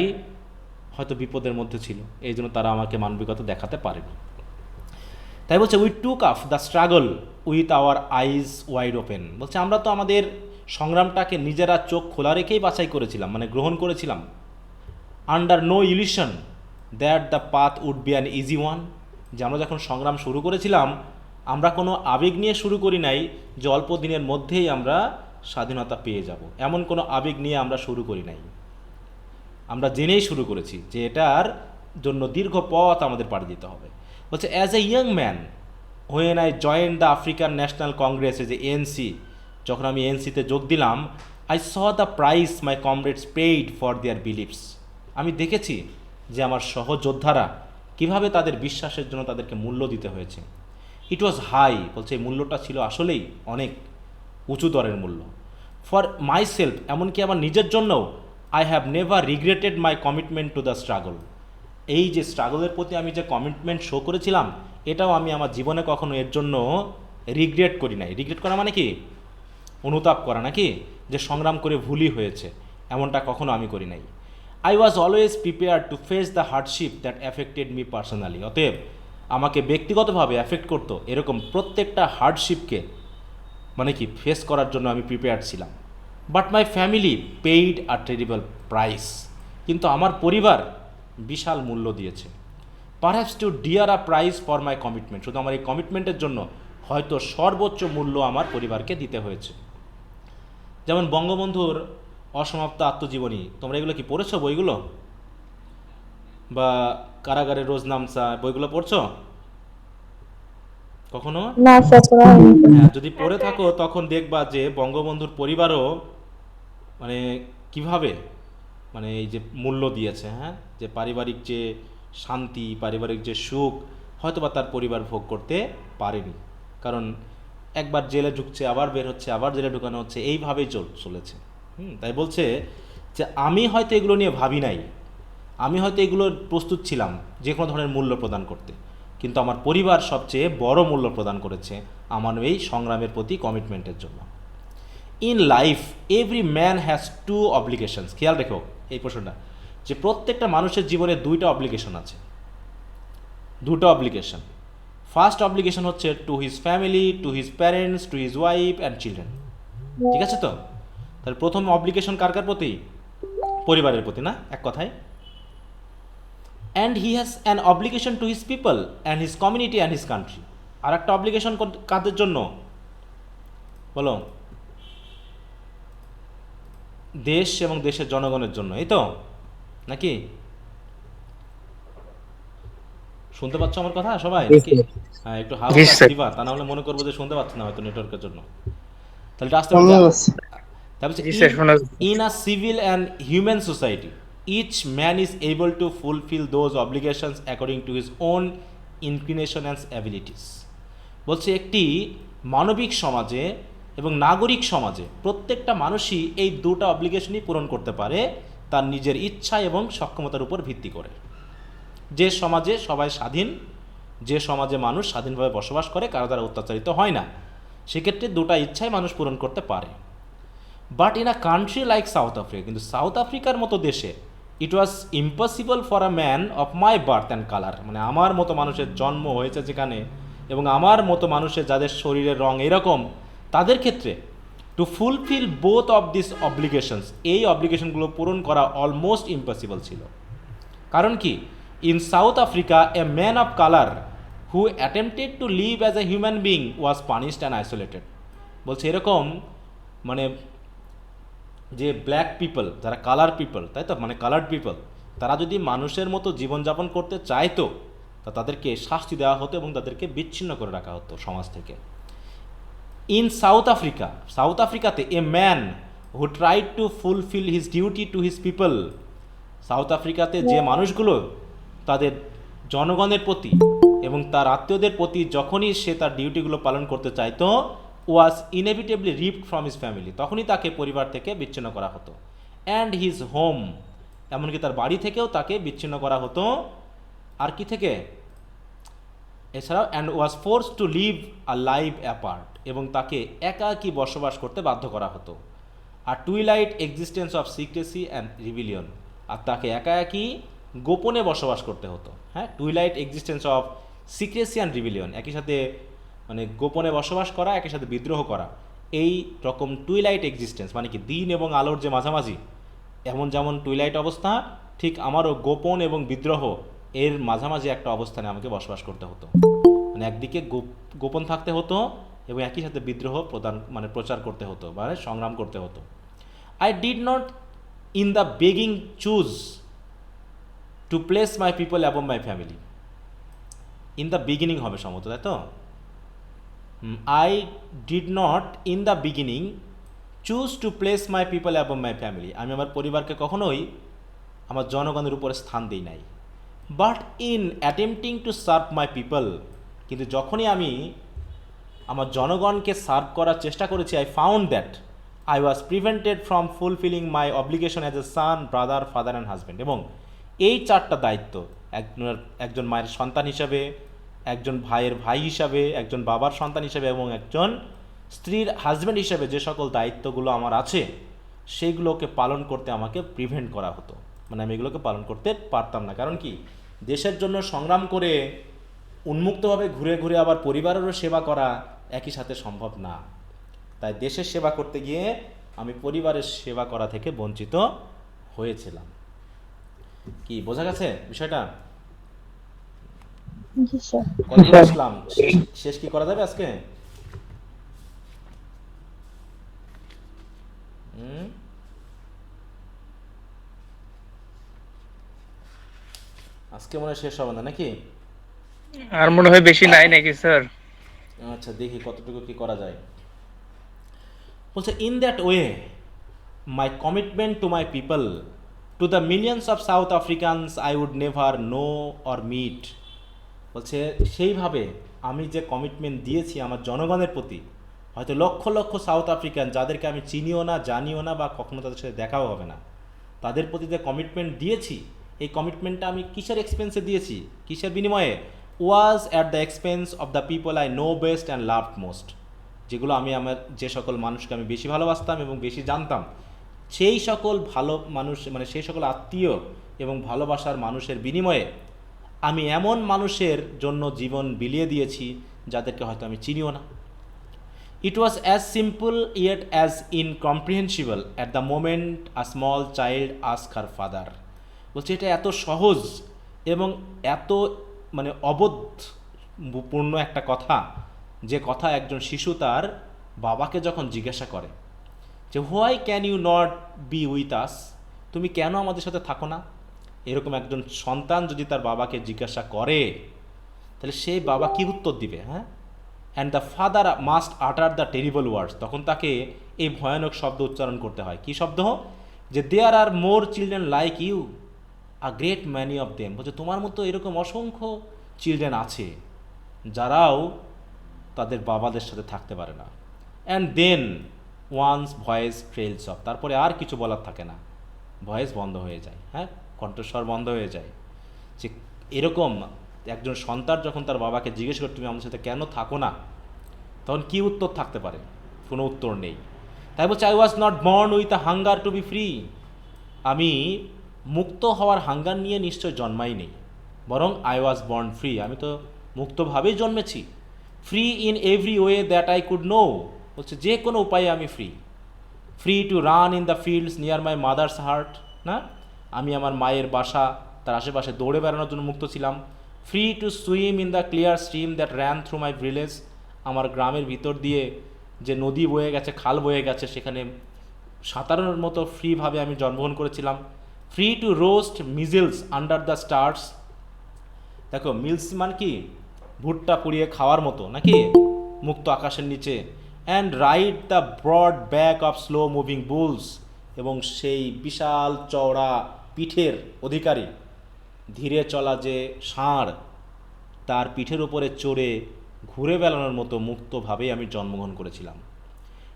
হয়তো বিপদের মধ্যে ছিল, এই জন্য তারা আমাকে মানবিকতা দেখাতে পারেনি। তাই বলছে we took up the struggle with our eyes wide open. বলছে আমরা তো আমাদের সংগ্রামটাকে নিজেরা চোখ খোলা রেখেই বাছাই করেছিলাম, মানে গ্রহণ করেছিলাম। Under no illusion that the path would be an easy one. যে আমরা যখন সংগ্রাম শুরু করেছিলাম, আমরা কোনো আবেগ নিয়ে শুরু করি নাই যে অল্প দিনের মধ্যেই আমরা স্বাধীনতা পেয়ে যাব, এমন কোনো আবেগ নিয়ে আমরা শুরু করি নাই। আমরা জেনেই শুরু করেছি যে এটার জন্য দীর্ঘ পথ আমাদের পাড়ি দিতে হবে। বলছে as a young man when I join the African National Congress, যে এএনসি, যখন আমি এএনসিতে যোগ দিলাম, I saw the price my comrades paid for their believes. আমি দেখেছি যে আমার সহযোদ্ধারা কিভাবে তাদের বিশ্বাসের জন্য তাদেরকে মূল্য দিতে হয়েছে। ইট ওয়াজ হাই। বলছে এই মূল্যটা ছিল আসলেই অনেক উঁচু দরের মূল্য। ফর মাই সেলফ, এমনকি আমার নিজের জন্যও, I have never regretted my commitment to the struggle. এই যে স্ট্রাগলের প্রতি আমি যে কমিটমেন্ট শো করেছিলাম, এটাও আমি আমার জীবনে কখনো এর জন্য রিগ্রেট করি নাই। রিগ্রেট করা মানে কি? অনুতাপ করা নাকি, যে সংগ্রাম করে ভুলই হয়েছে, এমনটা কখনো আমি করি নাই। I was always prepare to face the hardship that affected me personally. অতএব আমাকে ব্যক্তিগতভাবে অ্যাফেক্ট করতো এরকম প্রত্যেকটা হার্ডশিপকে মানে কি ফেস করার জন্য আমি প্রিপেয়ার ছিলাম। But my family paid a terrible price. কিন্তু আমার পরিবার বিশাল মূল্য দিয়েছে। Perhaps too dear a price for my commitment. শুধু আমার এই কমিটমেন্টের জন্য হয়তো সর্বোচ্চ মূল্য আমার পরিবারকে দিতে হয়েছে। যেমন বঙ্গবন্ধুর অসমাপ্ত আত্মজীবনী, তোমরা এগুলো কি পড়েছো বইগুলো? বা কারাগারের রোজনামসা বইগুলো পড়ছো কখনো? না স্যার পড়া হয়নি। হ্যাঁ, যদি পড়ে থাকো তখন দেখবা যে বঙ্গবন্ধুর পরিবারও মানে কিভাবে মানে এই যে মূল্য দিয়েছে, হ্যাঁ, যে পারিবারিক যে শান্তি, পারিবারিক যে সুখ হয়তোবা তার পরিবার ভোগ করতে পারেনি। কারণ একবার জেলে ঢুকছে, আবার বের হচ্ছে, আবার জেলে ঢুকানো হচ্ছে, এইভাবেই চলেছে। তাই বলছে যে আমি হয়তো এগুলো নিয়ে ভাবি নাই, আমি হয়তো এগুলোর প্রস্তুত ছিলাম যে কোনো ধরনের মূল্য প্রদান করতে, কিন্তু আমার পরিবার সবচেয়ে বড় মূল্য প্রদান করেছে আমার এই সংগ্রামের প্রতি কমিটমেন্টের জন্য। In life every man has to obligations. খেয়াল রেখো এই প্রশ্নটা, যে প্রত্যেকটা মানুষের জীবনে দুইটা অব্লিগেশন আছে, দুটো অব্লিগেশন। ফার্স্ট অব্লিগেশন হচ্ছে to his family, to his parents, to his wife and children. ঠিক আছে তো? তাহলে প্রথম অব্লিগেশন কার কার প্রতি? পরিবারের প্রতি, না এক কথায়। And he has an obligation to his people and his community and his country. আর একটা অব্লিগেশন কাদের জন্য বলো? দেশ এবং দেশের জনগণের জন্য, এই তো নাকি? শুনতে পাচ্ছ আমার কথা সবাই নাকি? হ্যাঁ, একটু হাওয়া দিবা, তা না হলে মনে করবো যে শুনতে পাচ্ছ না হয়তো নেটওয়ার্কের জন্য। তাহলে এটা আসতে in a civil and human society each man is able to fulfil those obligations according to his own inclination and abilities. বলছে একটি মানবিক সমাজে এবং নাগরিক সমাজে প্রত্যেকটা মানুষই এই দুটো অব্লিগেশনই পূরণ করতে পারে তার নিজের ইচ্ছা এবং সক্ষমতার উপর ভিত্তি করে। যে সমাজে সবাই স্বাধীন, যে সমাজে মানুষ স্বাধীনভাবে বসবাস করে, কারো দ্বারা অত্যাচারিত হয় না, সেক্ষেত্রে দুটা ইচ্ছাই মানুষ পূরণ করতে পারে। But in a country like South Africa, কিন্তু সাউথ আফ্রিকার মতো দেশে it was impossible for a man of my birth and colour, মানে আমার মতো মানুষের জন্ম হয়েছে যেখানে এবং আমার মতো মানুষের যাদের শরীরের রং এরকম, তাদের ক্ষেত্রে to fulfil both of this obligations, এই অব্লিগেশনগুলো পূরণ করা অলমোস্ট ইম্পসিবল ছিল। কারণ কি? In South Africa a man of colour who attempted to live as a human being was punished and isolated. বলছে এরকম মানে যে ব্ল্যাক পিপল, যারা কালার পিপল, তাই তো, মানে কালার্ড পিপল, তারা যদি মানুষের মতো জীবনযাপন করতে চাইতো তা তাদেরকে শাস্তি দেওয়া হতো এবং তাদেরকে বিচ্ছিন্ন করে রাখা হতো সমাজ থেকে। ইন সাউথ আফ্রিকা, সাউথ আফ্রিকাতে a man who tried to fulfil his duty to his people, South আফ্রিকাতে যে মানুষগুলো তাদের জনগণের প্রতি এবং তার আত্মীয়দের প্রতি যখনই সে তার ডিউটিগুলো পালন করতে চাইতো, was inevitably ripped from his family, তখনই তাকে পরিবার থেকে বিচ্ছিন্ন করা হতো। অ্যান্ড হিজ হোম, এমনকি তার বাড়ি থেকেও তাকে বিচ্ছিন্ন করা হতো। আর কি থেকে? এছাড়াও and was force to live a life apart, এবং তাকে একাকী বসবাস করতে বাধ্য করা হতো। আর twilight existence of secrecy and rebellion, আর তাকে একাকী গোপনে বসবাস করতে হতো। হ্যাঁ, twilight existence of secrecy and rebellion, একই সাথে মানে গোপনে বসবাস করা, একই সাথে বিদ্রোহ করা, এই রকম টুইলাইট এক্সিস্টেন্স মানে কি দিন এবং আলোর যে মাঝামাঝি, এমন যেমন টুইলাইট অবস্থা, ঠিক আমারও গোপন এবং বিদ্রোহ এর মাঝামাঝি একটা অবস্থানে আমাকে বসবাস করতে হতো। মানে একদিকে গোপন থাকতে হতো এবং একই সাথে বিদ্রোহ মানে প্রচার করতে হতো, মানে সংগ্রাম করতে হতো। I did not in the begging choose to place my people above my family. In the beginning হবে সম্ভবত, তাই তো? I did not in the beginning choose to place my people above my family, আমি আমার পরিবারকে কখনোই আমার জনগণের উপরে স্থান দিই নাই। But in attempting to serve my people, কিন্তু যখনই আমি আমার জনগণকে সার্ভ করার চেষ্টা করেছি, I found that I was prevented from fulfilling my obligation as a son, brother, father and husband. এবং এই চারটা দায়িত্ব, একজন মায়ের সন্তান হিসাবে, একজন ভাইয়ের ভাই হিসাবে, একজন বাবার সন্তান হিসাবে এবং একজন স্ত্রীর হাজব্যান্ড হিসাবে যে সকল দায়িত্বগুলো আমার আছে, সেইগুলোকে পালন করতে আমাকে প্রিভেন্ট করা হতো। মানে আমি এগুলোকে পালন করতে পারতাম না। কারণ কি, দেশের জন্য সংগ্রাম করে উন্মুক্তভাবে ঘুরে ঘুরে আবার পরিবারেরও সেবা করা একই সাথে সম্ভব না। তাই দেশের সেবা করতে গিয়ে আমি পরিবারের সেবা করা থেকে বঞ্চিত হয়েছিলাম। কি বোঝা গেছে বিষয়টা? জি স্যার। কত আসলাম, শেষ কি করা যাবে আজকে? আজকে মনে হয় শেষ হবে না নাকি? আর মনে হয় বেশি নাই নাকি স্যার? আচ্ছা, দেখি কতটুকু কি করা যায়। বলছে, in that way my commitment to my people, to the millions of South Africans I would never know or meet. বলছে, সেইভাবে আমি যে কমিটমেন্ট দিয়েছি আমার জনগণের প্রতি, হয়তো লক্ষ লক্ষ সাউথ আফ্রিকান যাদেরকে আমি চিনিও না, জানিও না, বা কখনো তাদের সাথে দেখাও হবে না, তাদের প্রতি যে কমিটমেন্ট দিয়েছি, এই কমিটমেন্টটা আমি কিসের এক্সপেন্সে দিয়েছি, কিসের বিনিময়ে? Was at the expense of the people I know best and loved most, যেগুলো আমি আমার যে সকল মানুষকে আমি বেশি ভালোবাসতাম এবং বেশি জানতাম, সেই সকল ভালো মানুষ, মানে সেই সকল আত্মীয় এবং ভালোবাসার মানুষের বিনিময়ে আমি এমন মানুষের জন্য জীবন বিলিয়ে দিয়েছি যাদেরকে হয়তো আমি চিনিও না। It was as simple yet as incomprehensible at the moment a small child ask her father. বলছে, এটা এত সহজ এবং এত মানে অবোধপূর্ণ একটা কথা, যে কথা একজন শিশু তার বাবাকে যখন জিজ্ঞাসা করে যে why can you not be with us, তুমি কেন আমাদের সাথে থাকো না, এরকম একজন সন্তান যদি তার বাবাকে জিজ্ঞাসা করে, তাহলে সেই বাবা কী উত্তর দিবে? হ্যাঁ, অ্যান্ড দ্য ফাদার মাস্ট আটার দ্য টেরিবল ওয়ার্ডস, তখন তাকে এই ভয়ানক শব্দ উচ্চারণ করতে হয়। কী শব্দ? যে there are more children like you, a great many of them. বলছে, তোমার মতো এরকম অসংখ্য চিলড্রেন আছে যারাও তাদের বাবাদের সাথে থাকতে পারে না। And then one's voice trails off, তারপরে আর কিছু বলার থাকে না, ভয়েস বন্ধ হয়ে যায়। হ্যাঁ, কণ্ঠস্বর বন্ধ হয়ে যায়। যে এরকম একজন সন্তান যখন তার বাবাকে জিজ্ঞেস করে তুমি আমাদের সাথে কেন থাকো না, তখন কী উত্তর থাকতে পারে? কোনো উত্তর নেই। তাই বলছে, I was not born with a hunger two be free, আমি মুক্ত হওয়ার হাঙ্গার নিয়ে নিশ্চয় জন্মাই নেই, বরং আই ওয়াজ বর্ন ফ্রি, আমি তো মুক্তভাবেই জন্মেছি। Free in every way that I could know, বলছে যে কোনো উপায়ে আমি free. Free to run in the fields near my mother's heart, না, আমি আমার মায়ের বাসা তার আশেপাশে দৌড়ে বেড়ানোর জন্য মুক্ত ছিলাম। Free to swim in the clear stream that ran through my village, আমার গ্রামের ভিতর দিয়ে যে নদী বয়ে গেছে, খাল বয়ে গেছে, সেখানে সাঁতারের মতো ফ্রিভাবে আমি জন্মগ্রহণ করেছিলাম। Free to roast measles under the stars, দেখো মিলস মান কি, ভুট্টা পুড়িয়ে খাওয়ার মতো নাকি, মুক্ত আকাশের নিচে। And ride the broad back of slow moving bulls, এবং সেই বিশাল চওড়া পিঠের অধিকারী ধীরে চলা যে ষাঁড়, তার পিঠের উপরে চড়ে ঘুরে বেড়ানোর মতো মুক্তভাবেই আমি জন্মগ্রহণ করেছিলাম।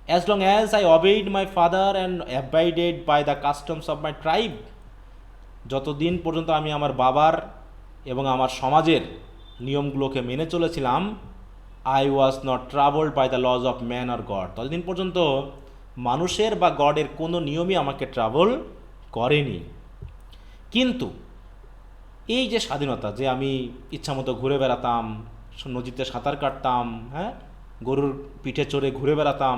As long as I obeyed my father and abided by the customs of my tribe, যতদিন পর্যন্ত আমি আমার বাবার এবং আমার সমাজের নিয়মগুলোকে মেনে চলেছিলাম, I was not travelled by the laws of man or God, ততদিন পর্যন্ত মানুষের বা গডের কোনো নিয়মই আমাকে ট্রাভেল করেনি। কিন্তু এই যে স্বাধীনতা, যে আমি ইচ্ছামতো ঘুরে বেড়াতাম, নদীতে সাঁতার কাটতাম, হ্যাঁ, গরুর পিঠে চড়ে ঘুরে বেড়াতাম,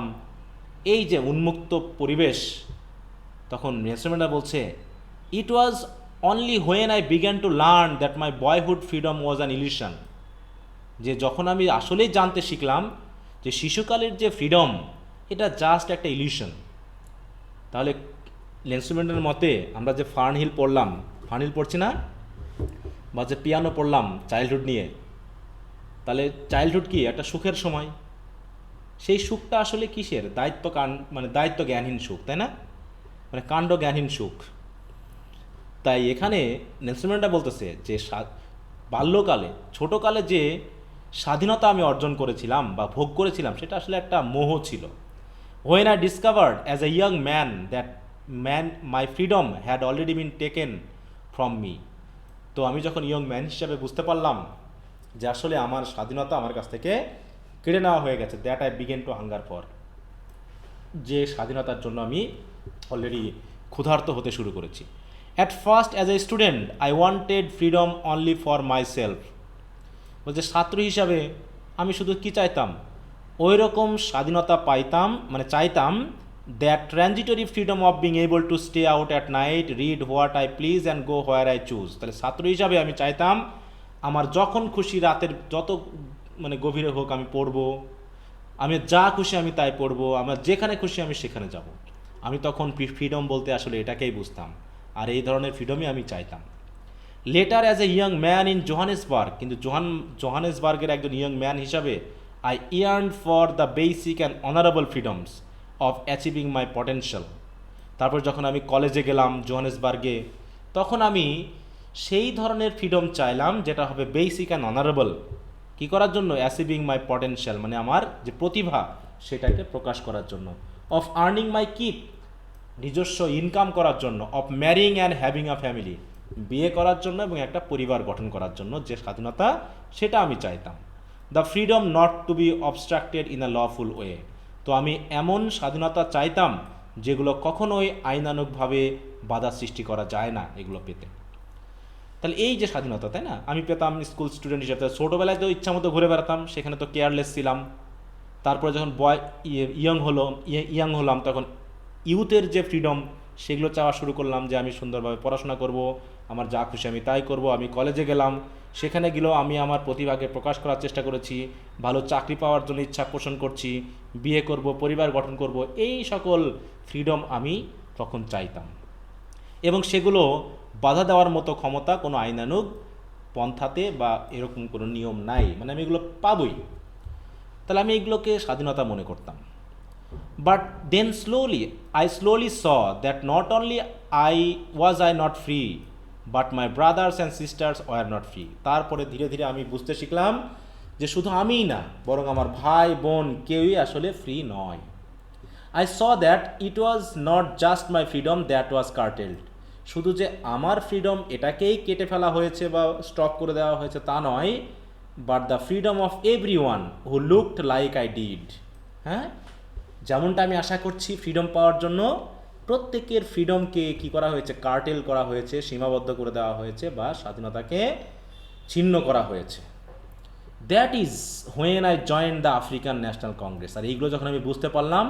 এই যে উন্মুক্ত পরিবেশ, তখন নেলসন ম্যান্ডেলা বলছে, it was only when I began to learn that my boyhood freedom was an illusion, যে যখন আমি আসলেই জানতে শিখলাম যে শিশুকালের যে ফ্রিডম এটা জাস্ট একটা ইলিউশন। তাহলে নেলসন ম্যান্ডেলার মতে আমরা যে ফার্নহিল পড়লাম, ফার্নহিল পড়ছি না, বা যে পিয়ানো পড়লাম চাইল্ডহুড নিয়ে, তাহলে চাইল্ডহুড কি একটা সুখের সময়, সেই সুখটা আসলে কিসের, মানে দায়িত্ব জ্ঞানহীন সুখ, তাই না, মানে কাণ্ড জ্ঞানহীন সুখ। তাই এখানে নেলসন ম্যান্ডেলা বলতেছে যে বাল্যকালে, ছোটোকালে যে স্বাধীনতা আমি অর্জন করেছিলাম বা ভোগ করেছিলাম, সেটা আসলে একটা মোহ ছিল। When I discovered as a young man that my freedom had already been taken from me, তো আমি যখন ইয়ং ম্যান হিসাবে বুঝতে পারলাম যে আসলে আমার স্বাধীনতা আমার কাছ থেকে কেড়ে নেওয়া হয়ে গেছে, that I began to hunger for, যে স্বাধীনতার জন্য আমি অলরেডি ক্ষুধার্ত হতে শুরু করেছি। At first as a student I wanted freedom only for myself, বলছে ছাত্র হিসাবে আমি শুধু কি চাইতাম, ওই রকম স্বাধীনতা পাইতাম, মানে চাইতাম, that transitory freedom of being able to stay out at night, read what I please and go where I choose. তাহলে ছাত্র হিসাবে আমি চাইতাম আমার যখন খুশি রাতের যত মানে গভীরে হোক আমি পড়বো, আমি যা খুশি আমি তাই পড়বো, আমার যেখানে খুশি আমি সেখানে যাব। আমি তখন ফ্রিডম বলতে আসলে এটাকেই বুঝতাম, আর এই ধরনের ফ্রিডমই আমি চাইতাম। Letter as a young man in Johannesburg, কিন্তু জোহানেসবার্গের একজন ইয়ং ম্যান হিসাবে I yarn for the basic and honourable freedoms of achieving my potential. তারপর যখন আমি কলেজে গেলাম জোহানেসবার্গে, তখন আমি সেই ধরনের ফ্রিডম চাইলাম যেটা হবে বেসিক অ্যান্ড অনারেবল, কী করার জন্য, অ্যাচিভিং মাই পটেনশিয়াল, মানে আমার যে প্রতিভা সেটাকে প্রকাশ করার জন্য, অফ আর্নিং মাই কিপ, নিজস্ব ইনকাম করার জন্য, of ম্যারিং and having a family, বিয়ে করার জন্য এবং একটা পরিবার গঠন করার জন্য যে স্বাধীনতা, সেটা আমি চাইতাম। The freedom not to be obstructed in a lawful way, তো আমি এমন স্বাধীনতা চাইতাম যেগুলো কখনোই আইনানুগভাবে বাধা সৃষ্টি করা যায় না এগুলো পেতে। তাহলে এই যে স্বাধীনতা, তাই না, আমি পেতাম স্কুল স্টুডেন্ট হিসেবে। ছোটোবেলায় তো ইচ্ছা মতো ঘুরে বেড়াতাম, সেখানে তো কেয়ারলেস ছিলাম। তারপরে যখন ইয়াং হলাম তখন ইউথের যে ফ্রিডম সেগুলো চাওয়া শুরু করলাম, যে আমি সুন্দরভাবে পড়াশোনা করব, আমার যা খুশি আমি তাই করব। আমি কলেজে গেলাম, সেখানে গেলেও আমি আমার প্রতিভাকে প্রকাশ করার চেষ্টা করেছি, ভালো চাকরি পাওয়ার জন্য ইচ্ছা পোষণ করছি, বিয়ে করব, পরিবার গঠন করব, এই সকল ফ্রিডম আমি তখন চাইতাম। এবং সেগুলো বাধা দেওয়ার মতো ক্ষমতা কোনো আইনানুগ পন্থাতে বা এরকম কোনো নিয়ম নাই, মানে আমি এগুলো পাবই। তাহলে আমি এগুলোকে স্বাধীনতা মনে করতাম। But then I slowly saw that not only was I not free, but my brothers and sisters were not free. তারপরে ধীরে ধীরে আমি বুঝতে শিখলাম যে শুধু আমিই না, বরং আমার ভাই বোন কেউই আসলে ফ্রি নয়। I saw that it was not just my freedom that was curtailed. শুধু যে আমার ফ্রিডম এটাকেই কেটে ফেলা হয়েছে বা স্টপ করে দেওয়া হয়েছে তা নয়, but the freedom of everyone who looked like I did. হ্যাঁ, যেমনটা আমি আশা করছি ফ্রিডম পাওয়ার জন্য, প্রত্যেকের ফ্রিডমকে কী করা হয়েছে, কার্টেল করা হয়েছে, সীমাবদ্ধ করে দেওয়া হয়েছে বা স্বাধীনতাকে ছিন্ন করা হয়েছে। That is when I join the African National Congress. আর এইগুলো যখন আমি বুঝতে পারলাম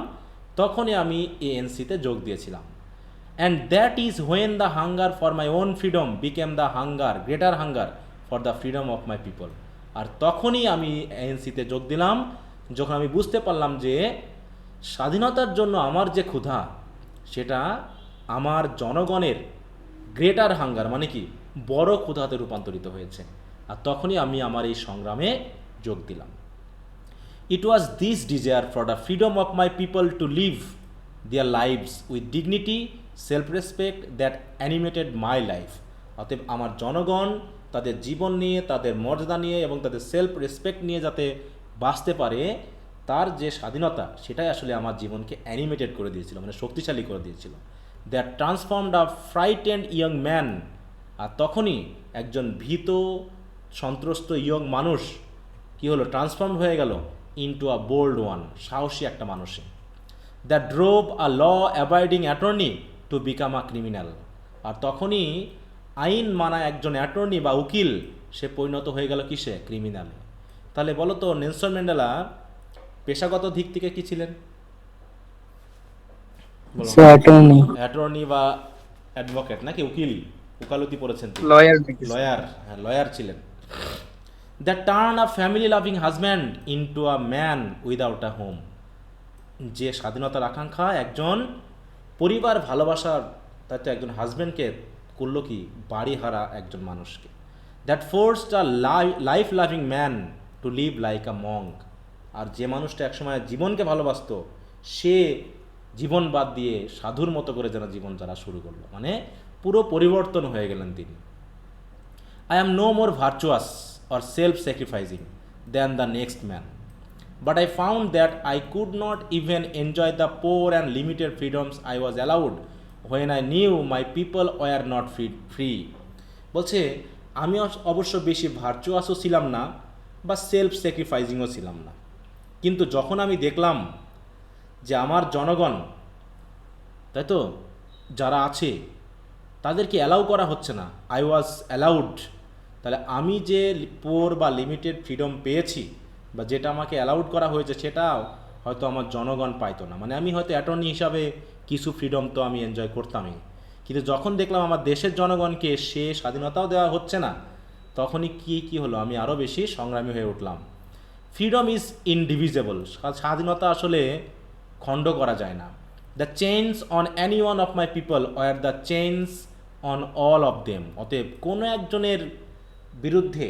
তখনই আমি এএনসিতে যোগ দিয়েছিলাম। And that is when the hunger for my own freedom became the hunger, greater hunger for the freedom of my people. আর তখনই আমি এএনসিতে যোগ দিলাম যখন আমি বুঝতে পারলাম যে স্বাধীনতার জন্য আমার যে ক্ষুধা, সেটা আমার জনগণের গ্রেটার হাঙ্গার, মানে কি বড় ক্ষুধাতে রূপান্তরিত হয়েছে। আর তখনই আমি আমার এই সংগ্রামে যোগ দিলাম। It was this desire for the freedom of my people to live their lives with dignity, self-respect that animated my life. অতএব আমার জনগণ তাদের জীবন নিয়ে, তাদের মর্যাদা নিয়ে এবং তাদের সেলফ রেসপেক্ট নিয়ে যাতে বাঁচতে পারে, তার যে স্বাধীনতা সেটাই আসলে আমার জীবনকে অ্যানিমেটেড করে দিয়েছিল, মানে শক্তিশালী করে দিয়েছিল। That transformed a frightened young man, আর তখনই একজন ভীত সন্ত্রস্ত ইয়ং মানুষ কি হলো, ট্রান্সফর্ম হয়ে গেল ইনটু আ বোল্ড ওয়ান, সাহসী একটা মানুষে। That drove a law avoiding attorney to become a criminal. আর তখনই আইন মানা একজন অ্যাটর্নি বা উকিল সে পরিণত হয়ে গেল কিসে, ক্রিমিনালে। তাহলে বলো তো নেলসন ম্যান্ডেলা পেশাগত দিক থেকে কি ছিলেন? বলো। অ্যাটর্নি বা অ্যাডভোকেট নাকি উকিল, উকালতি পড়েছেন তিনি, লয়ার লয়ার, হ্যাঁ লয়ার ছিলেন। That turn a family loving husband into a man without a home. যে স্বাধীনতার আকাঙ্ক্ষা একজন পরিবার ভালোবাসার, তাতে একজন হাজব্যান্ডকে করলো কি, বাড়ি হারা একজন মানুষকে। That forced a life loving man to live like a monk. আর যে মানুষটা একসময় জীবনকে ভালোবাসতো সে জীবন বাদ দিয়ে সাধুর মতো করে যেন জীবন যারা শুরু করলো, মানে পুরো পরিবর্তন হয়ে গেলেন তিনি। I am no more virtuous or self-sacrificing than the next man, but I found that I could not even enjoy the poor and limited freedoms I was allowed when I knew my people were not free. বলছে আমি অবশ্য বেশি ভার্চুয়াসও ছিলাম না বা self স্যাক্রিফাইসিংও ছিলাম না, কিন্তু যখন আমি দেখলাম যে আমার জনগণ, তাই তো, যারা আছে তাদেরকে অ্যালাউ করা হচ্ছে না, আই ওয়াজ অ্যালাউড, তাহলে আমি যে পোর বা লিমিটেড ফ্রিডম পেয়েছি বা যেটা আমাকে অ্যালাউড করা হয়েছে সেটাও হয়তো আমার জনগণ পাইতো না। মানে আমি হয়তো অ্যাটর্নি হিসাবে কিছু ফ্রিডম তো আমি এনজয় করতামই, কিন্তু যখন দেখলাম আমার দেশের জনগণকে সে স্বাধীনতাও দেওয়া হচ্ছে না, তখনই কি হলো, আমি আরও বেশি সংগ্রামী হয়ে উঠলাম। ফ্রিডম ইজ ইনডিভিজেবল, স্বাধীনতা আসলে খণ্ড করা যায় না। The change on any one of my people were the change on all of them. অতএব কোনো একজনের বিরুদ্ধে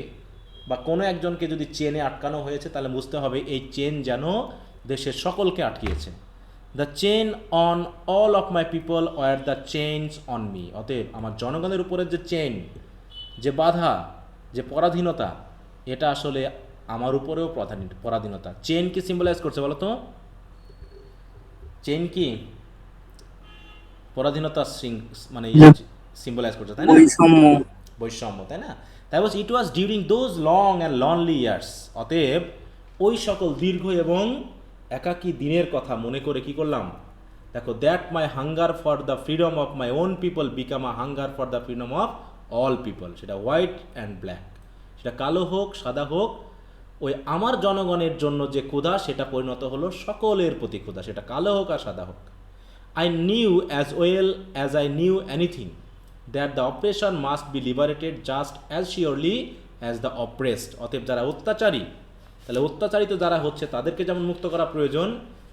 বা কোনো একজনকে যদি চেনে আটকানো হয়েছে তাহলে বুঝতে হবে এই চেন যেন দেশের সকলকে আটকিয়েছে। The chain on all of my people were the change on me. অতএব আমার জনগণের উপরের যে চেন, যে বাধা, যে পরাধীনতা, এটা আসলে আমার উপরেও পরাধীনতা। চেন কি সিম্বলাইজ করছে বলো তো? চেন কি পরাধীনতা মানে সিম্বলাইজ করছে, তাই না? বৈষম্য, তাই না? তাই বলছে it was during those long and lonely years. অতএব ওই সকল দীর্ঘ এবং একাকী দিনের কথা মনে করে কি করলাম, দেখো, that my hunger for the freedom of my own people become a hunger for the freedom of all people. সেটা হোয়াইট অ্যান্ড ব্ল্যাক, সেটা কালো হোক সাদা হোক, ওই আমার জনগণের জন্য যে ক্ষুধা সেটা পরিণত হলো সকলের প্রতি ক্ষুধা, সেটা কালো হোক আর সাদা হোক। I knew as well as I knew anything that the oppression must be liberated just as surely as the oppressed. অতএব যারা অত্যাচারী, তাহলে অত্যাচারিত যারা হচ্ছে তাদেরকে যেমন মুক্ত করা প্রয়োজন,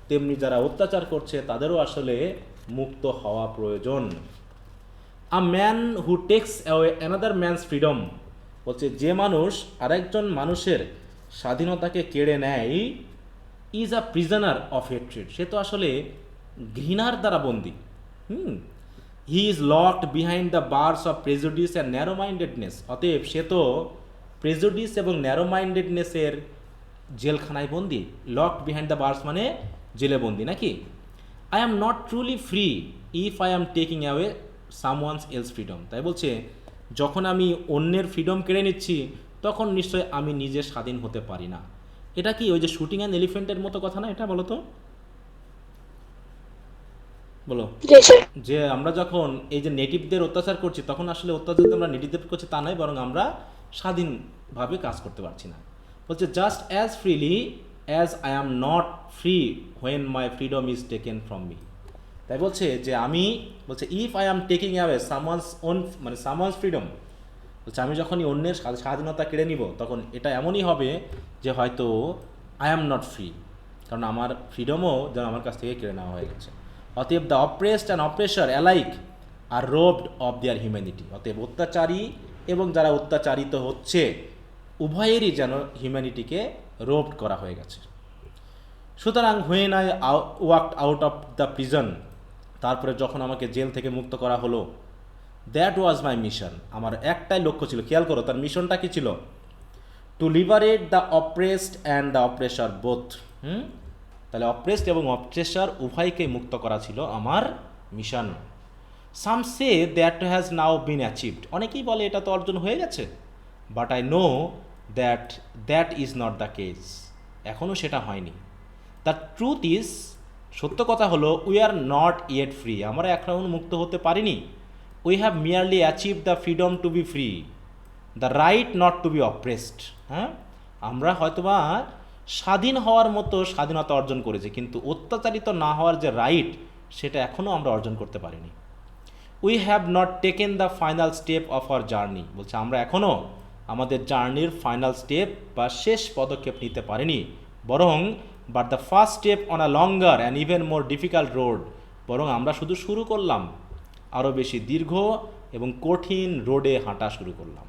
তেমনি যারা অত্যাচার করছে তাদেরও আসলে মুক্ত হওয়া প্রয়োজন। A man who takes away another man's freedom, বলছে যে মানুষ আরেকজন মানুষের স্বাধীনতাকে কেড়ে নেয়, is a prisoner of hatred, সে তো আসলে ঘৃণার দ্বারা বন্দী। He is locked behind the bars of prejudice and narrow mindedness. অতএব সে তো প্রেজুডিস এবং ন্যারো মাইন্ডেডনেসের জেলখানায় বন্দী। লকড বিহাইন্ড দ্য বার্স মানে জেলে বন্দী নাকি? I am not truly free if I am taking away someone's else freedom. তাই বলছে যখন আমি অন্যের ফ্রিডম কেড়ে নিচ্ছি তখন নিশ্চয় আমি নিজে স্বাধীন হতে পারি না। এটা কি ওই যে শুটিং অ্যান্ড এলিফেন্টের মতো কথা না এটা? বলো তো, বলো। যে আমরা যখন এই যে নেটিভদের অত্যাচার করছি তখন আসলে অত্যাচার আমরা নেটিভদের করছি তা নয়, বরং আমরা স্বাধীনভাবে কাজ করতে পারছি না। বলছে just as freely as I am not free when my freedom is taken from me. তাই বলছে যে আমি, বলছে if I am taking away someone's own, মানে সামওয়ানস ফ্রিডম, বলছে আমি যখনই অন্যের স্বাধীনতা কেড়ে নিব তখন এটা এমনই হবে যে হয়তো আই অ্যাম নট ফ্রি, কারণ আমার ফ্রিডমও যেন আমার কাছ থেকে কেড়ে নেওয়া হয়ে গেছে। অতএব the oppressed and oppressor alike are robbed of their humanity. অতএব অত্যাচারী এবং যারা অত্যাচারিত হচ্ছে উভয়েরই যেন হিউম্যানিটিকে রোবড করা হয়ে গেছে। সুতরাং when I walked out of the prison, তারপরে যখন আমাকে জেল থেকে মুক্ত করা হলো, দ্যাট ওয়াজ মাই মিশন, আমার একটাই লক্ষ্য ছিল। খেয়াল করো তার মিশনটা কী ছিল? To liberate the oppressed and the oppressor both. তাহলে অপ্রেসড এবং অপ্রেসার উভয়কে মুক্ত করা ছিল আমার mission. Some say that has now been achieved, অনেকেই বলে এটা তো অর্জন হয়ে গেছে। But I know that that is not the case. এখনও সেটা হয়নি। দ্য ট্রুথ ইজ, সত্য কথা হলো, we are not yet free, আমরা এখনও মুক্ত হতে পারিনি। We have merely achieve the freedom two be free, the right not to be oppressed. হ্যাঁ, আমরা হয়তোবা স্বাধীন হওয়ার মতো স্বাধীনতা অর্জন করেছি, কিন্তু অত্যাচারিত না হওয়ার যে রাইট, সেটা এখনও আমরা অর্জন করতে পারিনি। We have not taken the final step of our journey, বলছে আমরা এখনও আমাদের জার্নির ফাইনাল স্টেপ বা শেষ পদক্ষেপ নিতে পারিনি, বরং but the first step on a longer and even more difficult road, বরং আমরা শুধু শুরু করলাম, আরও বেশি দীর্ঘ এবং কঠিন রোডে হাঁটা শুরু করলাম।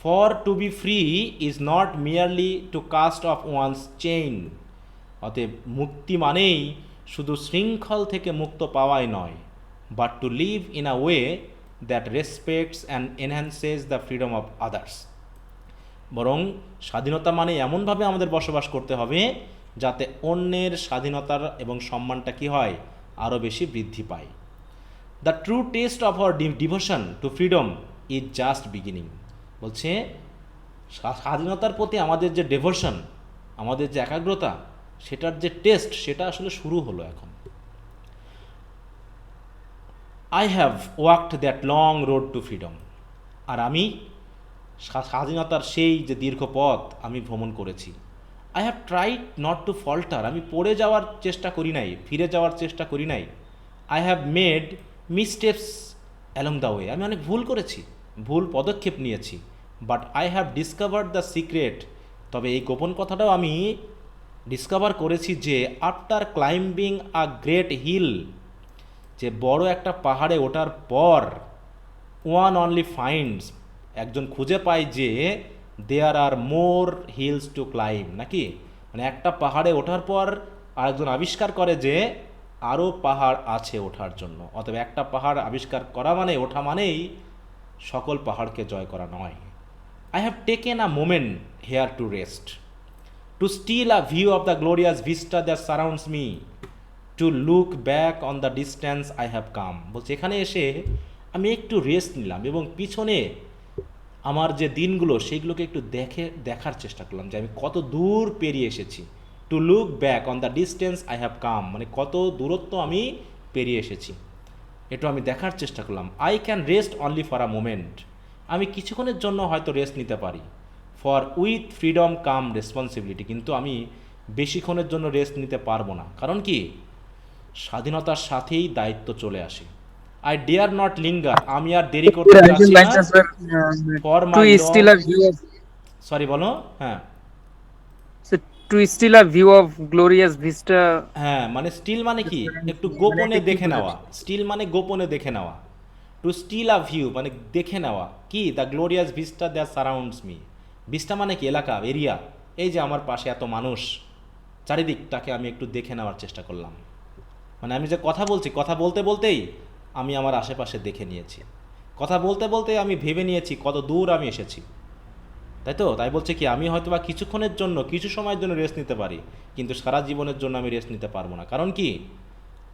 For to be free is not merely to cast off one's chain, অতএব মুক্তি মানেই শুধু শৃঙ্খল থেকে মুক্ত পাওয়াই নয়, but to live in a way that respects and enhances the freedom of others, বরং স্বাধীনতা মানে এমনভাবে আমাদের বসবাস করতে হবে যাতে অন্যের স্বাধীনতার এবং সম্মানটা কী হয়, আরও বেশি বৃদ্ধি পায়। The true test of our devotion to freedom is just beginning, বলছে স্বাধীনতার প্রতি আমাদের যে ডেভোশন, আমাদের যে একাগ্রতা, সেটার যে টেস্ট, সেটা আসলে শুরু হলো এখন। I have walked that long road to freedom, আর আমি স্বাধীনতার সেই যে দীর্ঘ পথ আমি ভ্রমণ করেছি। I have tried not to falter, আমি পড়ে যাওয়ার চেষ্টা করি নাই, ফিরে যাওয়ার চেষ্টা করি নাই। I have made missteps along the way, আমি অনেক ভুল করেছি, ভুল পদক্ষেপ নিয়েছি। But I have discovered the secret, তবে এই গোপন কথাটাও আমি ডিসকভার করেছি যে after climbing a great hill, যে বড় একটা পাহাড়ে ওঠার পর, ওয়ান অনলি ফাইন্ডস, একজন খুঁজে পায় যে there are more hills to climb, নাকি মানে একটা পাহাড়ে ওঠার পর আরেকজন আবিষ্কার করে যে আরও পাহাড় আছে ওঠার জন্য। অতএব একটা পাহাড় আবিষ্কার করা মানে, ওঠা মানেই সকল পাহাড়কে জয় করা নয়। I have taken a moment here to rest, to steal a view of the glorious vista that surrounds me, to look back on the distance I have come, বলছে এখানে এসে আমি একটু রেস্ট নিলাম এবং পিছনে আমার যে দিনগুলো, সেইগুলোকে একটু দেখার চেষ্টা করলাম যে আমি কত দূর পেরিয়ে এসেছি। To look back on the distance I have come, মানে কত দূরত্ব আমি পেরিয়ে এসেছি, এটা আমি দেখার চেষ্টা করলাম। I can rest only for a moment, আমি কিছুক্ষণের জন্য হয়তো রেস্ট নিতে পারি। For with freedom come responsibility, কিন্তু আমি বেশিক্ষণের জন্য রেস্ট নিতে পারবো না, কারণ কি, স্বাধীনতার সাথেই দায়িত্ব চলে আসে। আই ডেয়ার নট লিঙ্গার, আমি আর দেরি করতে চাচ্ছি না। For to my long, steal a view of, sorry বলো। হ্যাঁ to steal a view of glorious vista. হ্যাঁ, মানে স্টিল মানে কি, একটু গোপনে দেখে নেওয়া, স্টিল মানে গোপনে দেখে নেওয়া। টু স্টিল আ ভিউ মানে দেখে নেওয়া কি, the glorious vista that surrounds me, vista মানে কি, এলাকা, এরিয়া, এই যে আমার পাশে এত মানুষ, চারিদিকটাকে আমি একটু দেখে নেওয়ার চেষ্টা করলাম। মানে আমি যে কথা বলছি, কথা বলতে বলতেই আমি আমার আশেপাশে দেখে নিয়েছি, কথা বলতে বলতে আমি ভেবে নিয়েছি কত দূর আমি এসেছি, তাই তো। তাই বলছে কি, আমি হয়তো বা কিছুক্ষণের জন্য, কিছু সময়ের জন্য রেস্ট নিতে পারি, কিন্তু সারা জীবনের জন্য আমি রেস্ট নিতে পারবো না, কারণ কি,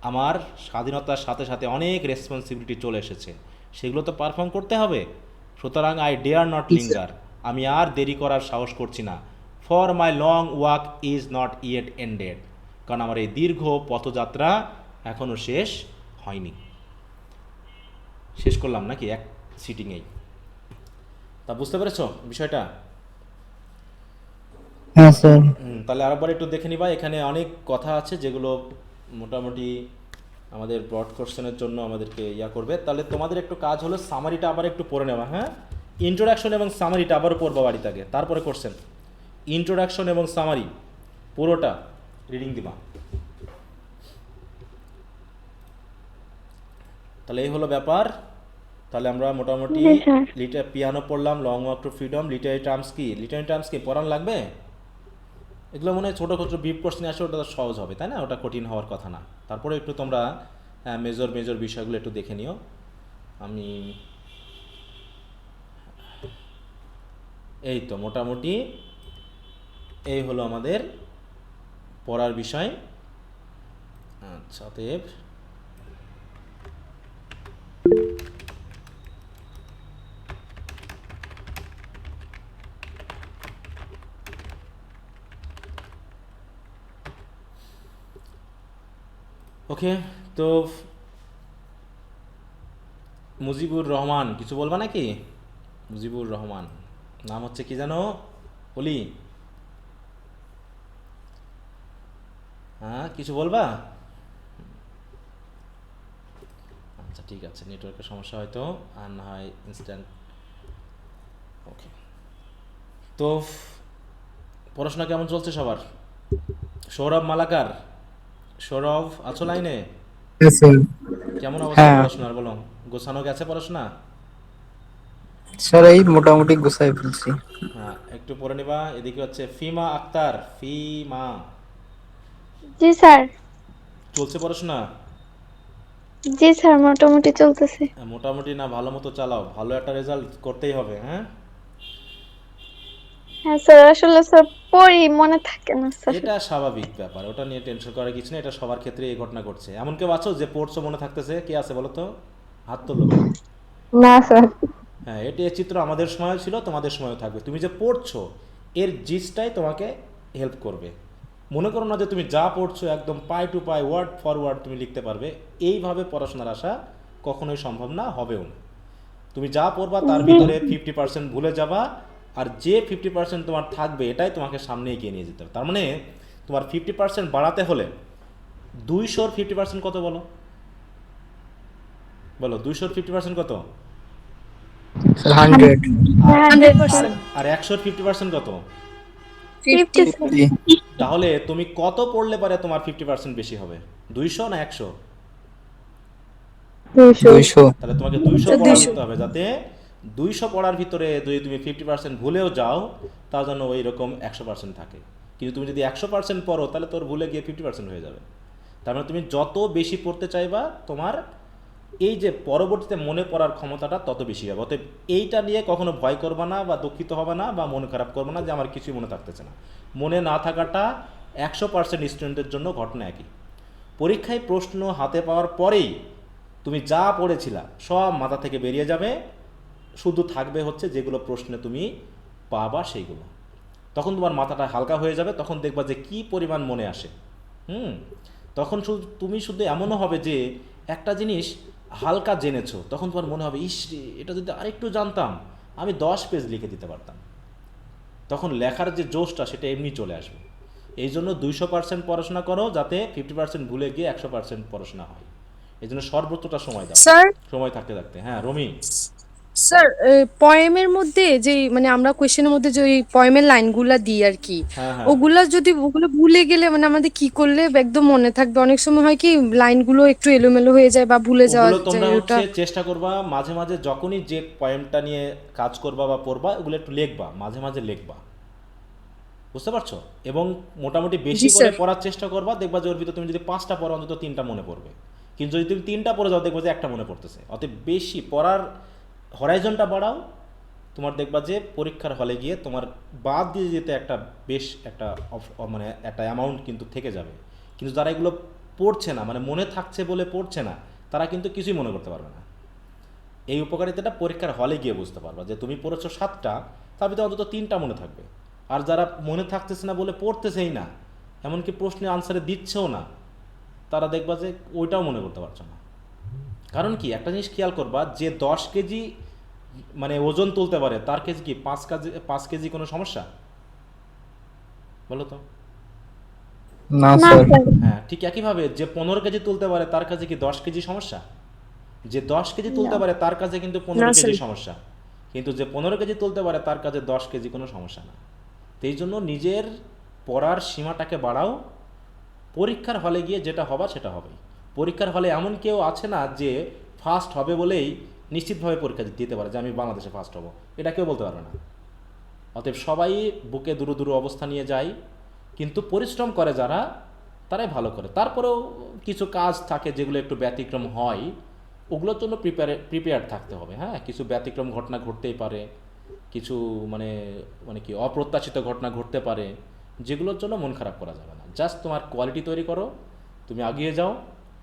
আমার স্বাধীনতার সাথে সাথে অনেক রেসপন্সিবিলিটি চলে এসেছে, সেগুলো তো পারফর্ম করতে হবে। সুতরাং আই ডেয়ার নট লিঙ্গার, আমি আর দেরি করার সাহস করছি না। For my long walk is not yet ended, কারণ আমার এই দীর্ঘ পথযাত্রা এখনও শেষ হয়নি। শেষ করলাম নাকি এক সিটিংয়েই? তা বুঝতে পেরেছো বিষয়টা? হ্যাঁ স্যার। তাহলে আরেকবার একটু দেখে নিবা, এখানে অনেক কথা আছে যেগুলো মোটামুটি আমাদের ব্রড কোশ্চেনের জন্য আমাদেরকে করবে। তাহলে তোমাদের একটু কাজ হলো সামারিটা আবার একটু পড়ে নেওয়া। হ্যাঁ, ইন্ট্রোডাকশন এবং সামারিটা আবারও পড়বা বাড়িতে আগে, তারপরে কোশ্চেন। ইন্ট্রোডাকশন এবং সামারি পুরোটা রিডিং দিবা। তাহলে এই হলো ব্যাপার। তাহলে আমরা মোটামুটি জি স্যার। লিটার পিয়ানো পড়লাম, long walk two freedom, literary terms কি, লিটারি টার্মস কি পড়ান লাগবে? এগুলো মনে হয় ছোটো ছোটো বিপ কোশ্চেন আসে, ওটা তো সহজ হবে, তাই না? ওটা কঠিন হওয়ার কথা না। তারপরে একটু তোমরা মেজর মেজর বিষয়গুলো একটু দেখে নিও। আমি এই তো মোটামুটি এই হলো আমাদের পড়ার বিষয়। আচ্ছা, অতএব ওকে, তো মুজিবুর রহমান কিছু বলবা নাকি? মুজিবুর রহমান নাম হচ্ছে কি জানো? বলি, হ্যাঁ কিছু বলবা? আচ্ছা ঠিক আছে, নেটওয়ার্কের সমস্যা হয়তো, আর না হয় ইনস্ট্যান্ট। ওকে, তো পড়াশোনা কেমন চলছে সবার? সৌরভ মালাকার, সৌরভ আছো লাইনে? হ্যাঁ স্যার। কেমন অবস্থা হ্যাঁ পড়াশোনার বলো? গোছানো গেছে পড়াশোনা? স্যার, এই মোটামুটি গুছাই ফেলছি। হ্যাঁ একটু পড়ে নিবা। এদিকে হচ্ছে ফিমা আক্তার, ফিমা, জি স্যার। চলছে পড়াশোনা? জি স্যার, মোটামুটি চলতেছে। মোটামুটি না, ভালো মতো চালাও, ভালো একটা রেজাল্ট করতেই হবে। হ্যাঁ, হ্যাঁ স্যার, আসলে স্যার পড়ি মনে থাকে না স্যার। এটা স্বাভাবিক ব্যাপার, ওটা নিয়ে টেনশন করার কিছু নেই, এটা সবার ক্ষেত্রে এই ঘটনা ঘটছে। এমন কেউ আছো যে পড়ছো মনে থাকতেছে? কে আছে বলো তো, হাত তোলো। না স্যার। হ্যাঁ, এটি এই চিত্র আমাদের সময়ও ছিল, তোমাদের সময়ও থাকবে। তুমি যে পড়ছো এর জিসটাই তোমাকে হেল্প করবে। মনে করো না যে তুমি যা পড়ছো একদম pie to pie, word for word তুমি লিখতে পারবে। এইভাবে পড়াশোনার আশা কখনোই সম্ভব না, হবেও না। তুমি যা পড়বা তার ভিতরে 50% ভুলে যাবা, আর যে 50% তোমার থাকবে এটাই তোমাকে সামনে এগিয়ে নিয়ে যেতে হবে। তার মানে তোমার 50% বাড়াতে হলে 200-র 50% কত বলো? বলো, 200-র 50% কত? স্যার 100। আর 100%। আর 100-র 50% কত? 50 স্যার। 50। তাহলে তুমি কত পড়লে পারে তোমার 50% বেশি হবে? 200 না 100? 200। তাহলে তোমাকে 200 পড়া লিখতে হবে, যাতে 200 পড়ার ভিতরে যদি তুমি 50% ভুলেও যাও তার জন্য ওই রকম 100% থাকে। কিন্তু তুমি যদি 100% পড়ো তাহলে তোর ভুলে গিয়ে 50% হয়ে যাবে। তার মানে তুমি যত বেশি পড়তে চাইবা তোমার এই যে পরবর্তীতে মনে পড়ার ক্ষমতাটা তত বেশি হবে। অতএব এইটা নিয়ে কখনো ভয় করবা না, বা দুঃখিত হবে না, বা মন খারাপ করবে না যে আমার কিছুই মনে থাকতেছে না। মনে না থাকাটা 100% স্টুডেন্টের জন্য ঘটনা একই। পরীক্ষায় প্রশ্ন হাতে পাওয়ার পরেই তুমি যা পড়েছিলা সব মাথা থেকে বেরিয়ে যাবে, শুধু থাকবে হচ্ছে যেগুলো প্রশ্নে তুমি পাবা সেইগুলো। তখন তোমার মাথাটা হালকা হয়ে যাবে, তখন দেখবা যে কি পরিমাণ মনে আসে। হুম, তখন শুধু তুমি শুধু এমনও হবে যে একটা জিনিস হালকা জেনেছো, তখন তোমার মনে হবে ইস রে, এটা যদি আরেকটু জানতাম আমি 10 পেজ লিখে দিতে পারতাম। তখন লেখার যে জোশটা সেটা এমনি চলে আসবে। এই জন্য 200% পড়াশোনা করো, যাতে 50% ভুলে গিয়ে 100% পড়াশোনা হয়। এই জন্য সর্বোচ্চটা সময় দাও, স্যার, সময় থাকতে থাকতে। হ্যাঁ রমি। স্যার পয়েমের মধ্যে যে মানে আমরা কোয়েশ্চেনের মধ্যে যে ওই পয়েমের লাইনগুলা দিই আর কি, হ্যাঁ হ্যাঁ, ওগুলো ভুলে গেলে মানে আমাদের কি করলে একদম মনে থাকবে? অনেক সময় হয় কি লাইনগুলো একটু এলোমেলো হয়ে যায় বা ভুলে যাওয়া ওগুলো তোমরা যায় ওটা। হচ্ছে চেষ্টা করবা মাঝে মাঝে যখনই যে পয়েন্টটা নিয়ে কাজ করবা বা পড়বা ওগুলো একটু লিখবা, মাঝে মাঝে লিখবা, বুঝতে পারছো? এবং মোটামুটি বেশি জি করে স্যার। পড়ার চেষ্টা করবা, দেখবা যে ওর ভিতরে তুমি যদি 5টা পড়ো অন্তত 3টা মনে পড়বে। কিন্তু যদি তুমি 3টা পড়ে যাও দেখবা যে একটা মনে পড়তেছে। অতএব বেশি পড়ার হরাইজনটা বাড়াও, তোমার দেখবা যে পরীক্ষার হলে গিয়ে তোমার বাদ দিয়ে যেতে একটা বেশ একটা মানে একটা অ্যামাউন্ট কিন্তু থেকে যাবে। কিন্তু যারা এগুলো পড়ছে না, মানে মনে থাকছে বলে পড়ছে না, তারা কিন্তু কিছুই মনে করতে পারবে না। এই উপকারিতাটা পরীক্ষার হলে গিয়ে বুঝতে পারবা যে তুমি পড়েছো 7টা, তার ভিতরে অন্তত 3টা মনে থাকবে। আর যারা মনে থাকতেছে না বলে পড়তেছেই না, এমনকি প্রশ্নের আনসারে দিচ্ছেও না, তারা দেখবা যে ওইটাও মনে করতে পারছো না। কারণ কি, একটা জিনিস খেয়াল করবা, যে 10 কেজি মানে ওজন তুলতে পারে তার কেজি কি 5 কেজি কোনো সমস্যা? বলো তো। না না স্যার। স্যার। হ্যাঁ, ঠিক একইভাবে যে 15 কেজি তুলতে পারে তার কাছে কি 10 কেজি সমস্যা? যে 10 কেজি তুলতে না। পারে তার কাছে কিন্তু না 15 কেজি স্যার। সমস্যা। কিন্তু যে 15 কেজি তুলতে পারে তার কাছে 10 কেজি কোনো সমস্যা না। তো এই জন্য নিজের পড়ার সীমাটাকে বাড়াও, পরীক্ষার হলে গিয়ে যেটা হবার সেটা হবে। পরীক্ষার হলে এমন কেউ আছে না যে ফার্স্ট হবে বলেই নিশ্চিতভাবে পরীক্ষা দিতে পারে যে আমি বাংলাদেশে ফার্স্ট হব, এটা কেউ বলতে পারবে না। অতএব সবাই বুকে দুরু দুরু অবস্থা নিয়ে যায়, কিন্তু পরিশ্রম করে যারা তারাই ভালো করে। তারপরেও কিছু কাজ থাকে যেগুলো একটু ব্যতিক্রম হয়, ওগুলোর জন্য প্রিপেয়ার থাকতে হবে। হ্যাঁ, কিছু ব্যতিক্রম ঘটনা ঘটতেই পারে, কিছু মানে মানে কি অপ্রত্যাশিত ঘটনা ঘটতে পারে, যেগুলোর জন্য মন খারাপ করা যাবে না। জাস্ট তোমার কোয়ালিটি তৈরি করো, তুমি এগিয়ে যাও,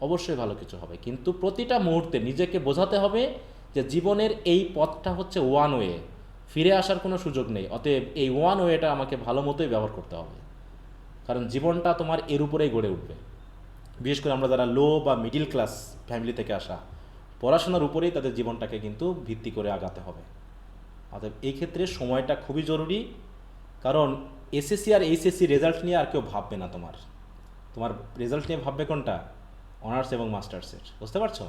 অবশ্যই ভালো কিছু হবে। কিন্তু প্রতিটা মুহূর্তে নিজেকে বোঝাতে হবে যে জীবনের এই পথটা হচ্ছে ওয়ান ওয়ে, ফিরে আসার কোনো সুযোগ নেই। অতএব এই ওয়ান ওয়েটা আমাকে ভালো মতোই ব্যবহার করতে হবে, কারণ জীবনটা তোমার এর উপরেই গড়ে উঠবে। বিশেষ করে আমরা যারা লো বা মিডিল ক্লাস ফ্যামিলি থেকে আসা, পড়াশোনার উপরেই তাদের জীবনটাকে কিন্তু ভিত্তি করে আগাতে হবে। অতএব এই ক্ষেত্রে সময়টা খুবই জরুরি, কারণ এসএসসি আর এইচএসসি রেজাল্ট নিয়ে আর কেউ ভাববে না। তোমার তোমার রেজাল্ট নিয়ে ভাববে কোনটা? অনার্স এবং মাস্টার্সের। বুঝতে পারছো?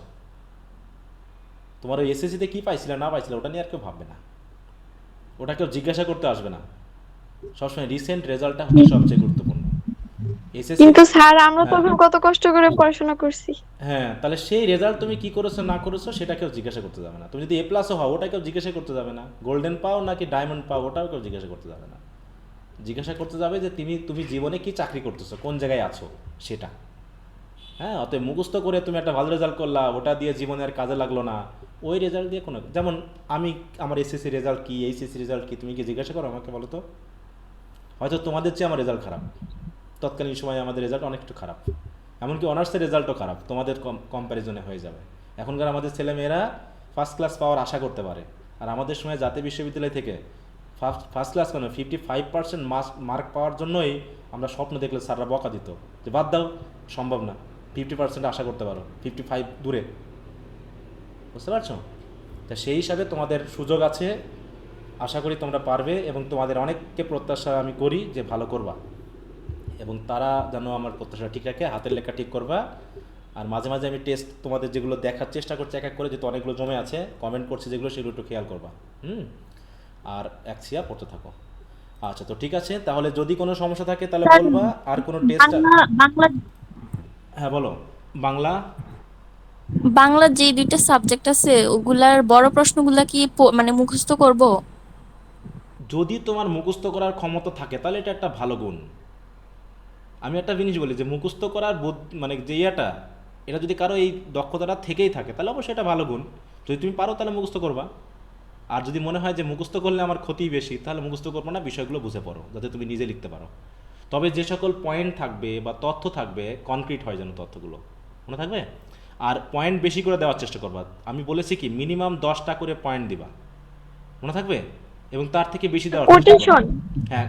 তোমার ওই এসএসসিতে কী পাইছিলে না পাইছিলে ওটা নিয়ে আর কেউ ভাববে না, ওটা কেউ জিজ্ঞাসা করতে আসবে না। সবসময় রিসেন্ট রেজাল্টটা হচ্ছে সবচেয়ে গুরুত্বপূর্ণ। এসএসসি, কিন্তু স্যার আমরা তো হ্যাঁ এখন কত কষ্ট করে পড়াশোনা করছি। হ্যাঁ, তাহলে সেই রেজাল্ট তুমি কি করেছো না করেছো সেটা কেউ জিজ্ঞাসা করতে যাবে না। তুমি যদি A+ও হও ওটা কেউ জিজ্ঞাসা করতে যাবে না। গোল্ডেন পাও নাকি ডায়মন্ড পাও ওটাও কেউ জিজ্ঞাসা করতে যাবে না। জিজ্ঞাসা করতে যাবে যে তুমি জীবনে কি চাকরি করতেছো, কোন জায়গায় আছো সেটা। হ্যাঁ, অতএব মুখস্থ করে তুমি একটা ভালো রেজাল্ট করলা, ওটা দিয়ে জীবনে আর কাজে লাগলো না, ওই রেজাল্ট দিয়ে কোনো, যেমন আমার এসএসসি রেজাল্ট কি, এইচএসসি রেজাল্ট কি, তুমি কি জিজ্ঞাসা করো আমাকে? বলো তো। হয়তো তোমাদের চেয়ে আমার রেজাল্ট খারাপ, তৎকালীন সময়ে আমাদের রেজাল্ট অনেকটা খারাপ, এমনকি অনার্সের রেজাল্টও খারাপ, তোমাদের কম্প্যারিজনে হয়ে যাবে। এখনকার আমাদের ছেলেমেয়েরা ফার্স্ট ক্লাস পাওয়ার আশা করতে পারে, আর আমাদের সময় জাতীয় বিশ্ববিদ্যালয় থেকে ফার্স্ট ক্লাস কেন 55% মার্ক পাওয়ার জন্যই আমরা স্বপ্ন দেখলে স্যাররা বকা দিত যে বাদ দাও, সম্ভব না, 50% আশা করতে পারো, 55 দূরে। বুঝতে পারছো? তা সেই হিসাবে তোমাদের সুযোগ আছে, আশা করি তোমরা পারবে, এবং তোমাদের অনেককে প্রত্যাশা আমি করি যে ভালো করবা, এবং তারা যেন আমার প্রত্যাশা ঠিক রাখে, হাতের লেখা ঠিক করবা। আর মাঝে মাঝে আমি টেস্ট তোমাদের যেগুলো দেখার চেষ্টা করছি এক এক করে, যেহেতু অনেকগুলো জমে আছে, কমেন্ট করছি যেগুলো, সেগুলো একটু খেয়াল করবা। আর এক ছিয়া পড়তে থাকো। আচ্ছা, তো ঠিক আছে, তাহলে যদি কোনো সমস্যা থাকে তাহলে বলবা। আর কোনো টেস্ট? বাংলা হ্যাঁ বলো। বাংলা বাংলা যে দুইটা সাবজেক্ট আছে ওগুলার বড় প্রশ্নগুলা কি মানে মুখস্থ করব? যদি তোমার মুখস্থ করার ক্ষমতা থাকে তাহলে এটা একটা ভালো গুণ। আমি একটা জিনিস বলি যে মুখস্থ করার মানে যে এটা যদি কারো এই দক্ষতাটা থেকেই থাকে তাহলে অবশ্যই এটা ভালো গুণ। যদি তুমি পারো তাহলে মুখস্থ করবা, আর যদি মনে হয় যে মুখস্থ করলে আমার ক্ষতি বেশি তাহলে মুখস্থ করবো না, বিষয়গুলো বুঝে পড়ো যাতে তুমি নিজে লিখতে পারো। তবে যে সকল পয়েন্ট থাকবে বা তথ্য থাকবে কনক্রিট হয় যেন তথ্যগুলো, মনে থাকবে। আর পয়েন্ট বেশি করে দেওয়ার চেষ্টা করবা। আমি বলেছি কি মিনিমাম 10টা করে পয়েন্ট দিবা, মনে থাকবে, এবং তার থেকে বেশি দেওয়ার চেষ্টা করবা। কোটেশন? হ্যাঁ,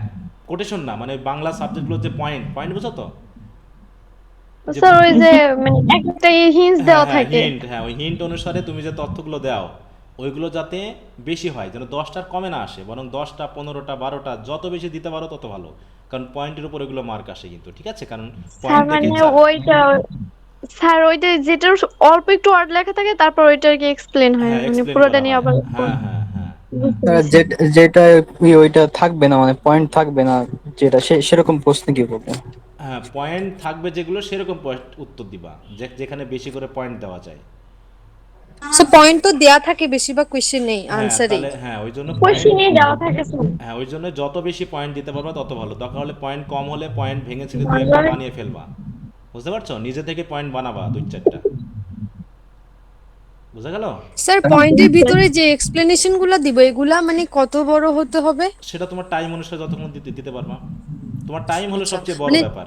কোটেশন না, মানে বাংলা সাবজেক্টগুলোর যে পয়েন্ট বুঝো তো? যে স্যার ওই যে মানে একটা হিন্টস হ্যাঁ দেওয়া হ্যাঁ থাকে। হিন্ট, হ্যাঁ ওই হিন্ট অনুসারে তুমি যে তথ্যগুলো দাও ওইগুলো যাতে বেশি হয়, যেন 10টার কমে না আসে, বরং 10টা 15টা 12টা যত বেশি দিতে পারো তত ভালো, কারণ পয়েন্টের উপর এগুলো মার্ক আসে কিন্তু, ঠিক আছে? কারণ স্যার পয়েন্ট দেখে মানে ওইটা, স্যার ওইটা যেটা অল্প একটু ওয়ার্ড লেখা থাকে তারপর ওইটা কি এক্সপ্লেন হয়, হ্যাঁ মানে এক্সপ্লেন পুরোটা করা নিয়ে হয়, আবার হ্যাঁ হ্যাঁ হ্যাঁ। বুঝতে পেরেছি। যেটা ওইটা থাকবে না, মানে পয়েন্ট থাকবে না, যেটা সেরকম প্রশ্ন কি করবে? হ্যাঁ, পয়েন্ট থাকবে যেগুলো সেরকম উত্তর দিবা, যেখানে বেশি করে পয়েন্ট দেওয়া যায়। সো পয়েন্ট তো দেয়া থাকে বেশিরভাগ কোশ্চেন নেই, হ্যাঁ আনসারেই। তাহলে হ্যাঁ ওই জন্য পয়েন্ট, কোশ্চেনে দেওয়া থাকে স্যার। হ্যাঁ ওই জন্য যত বেশি পয়েন্ট দিতে পারবা তত ভালো। দরকার হলে পয়েন্ট কম হলে পয়েন্ট ভেঙে ছেড়ে দু একটা বানিয়ে ফেলবা, বুঝতে পারছো? নিজে থেকে পয়েন্ট বানাবা 2-4টা, বুঝা গেল? স্যার পয়েন্টের ভিতরে যে এক্সপ্লেনেশন গুলো দিব এগুলা মানে কত বড় হতে হবে? সেটা তোমার টাইম অনুসারে যতক্ষণ দিতে পারবা। তোমার টাইম হলো আচ্ছা, সবচেয়ে বড় মানে ব্যাপার।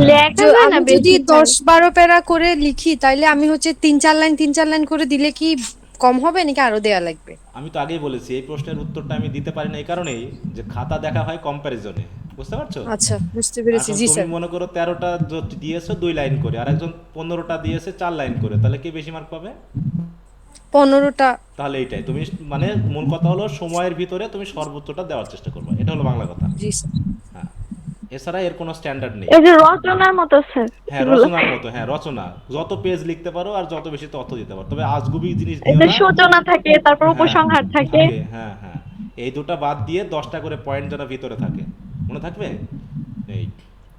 লেখা যায় না আমি যদি বেশি স্যার। 10-12 প্যারা করে লিখি তাইলে আমি হচ্ছে 3-4 লাইন করে দিলে কি কম হবে নাকি আরো দেয়া লাগবে? আমি তো আগেই বলেছি এই প্রশ্নের উত্তরটা আমি দিতে পারি না এই কারণেই যে খাতা দেখা হয় কম্প্যারিজনে, বুঝতে পারছো? আচ্ছা, বুঝতে পেরেছি। এখন জি তুমি স্যার। মনে করো 13টা দিয়েছো 2 লাইন করে, আর একজন 15টা দিয়েছে 4 লাইন করে, তাহলে কে বেশি মার্ক পাবে? 15টা। তাহলে এইটাই তুমি, মানে মূল কথা হলো সময়ের ভিতরে তুমি সর্বোচ্চটা দেওয়ার চেষ্টা করবে, এটা হলো বাংলা কথা। জি স্যার। হ্যাঁ, এছাড়া এর কোনো স্ট্যান্ডার্ড নেই। এই যে রচনার মতো স্যার হ্যাঁ এগুলো। রচনার মতো, হ্যাঁ রচনা, যত পেজ লিখতে পারো আর যত বেশি তথ্য দিতে পারো, তবে আজগুবি জিনিস এই দিও যে না। সূচনা থাকে, তারপর হ্যাঁ উপসংহার থাকে। থাকে, হ্যাঁ হ্যাঁ, এই দুটো বাদ দিয়ে 10টা করে পয়েন্ট যেন ভিতরে থাকে, মনে থাকবে এই।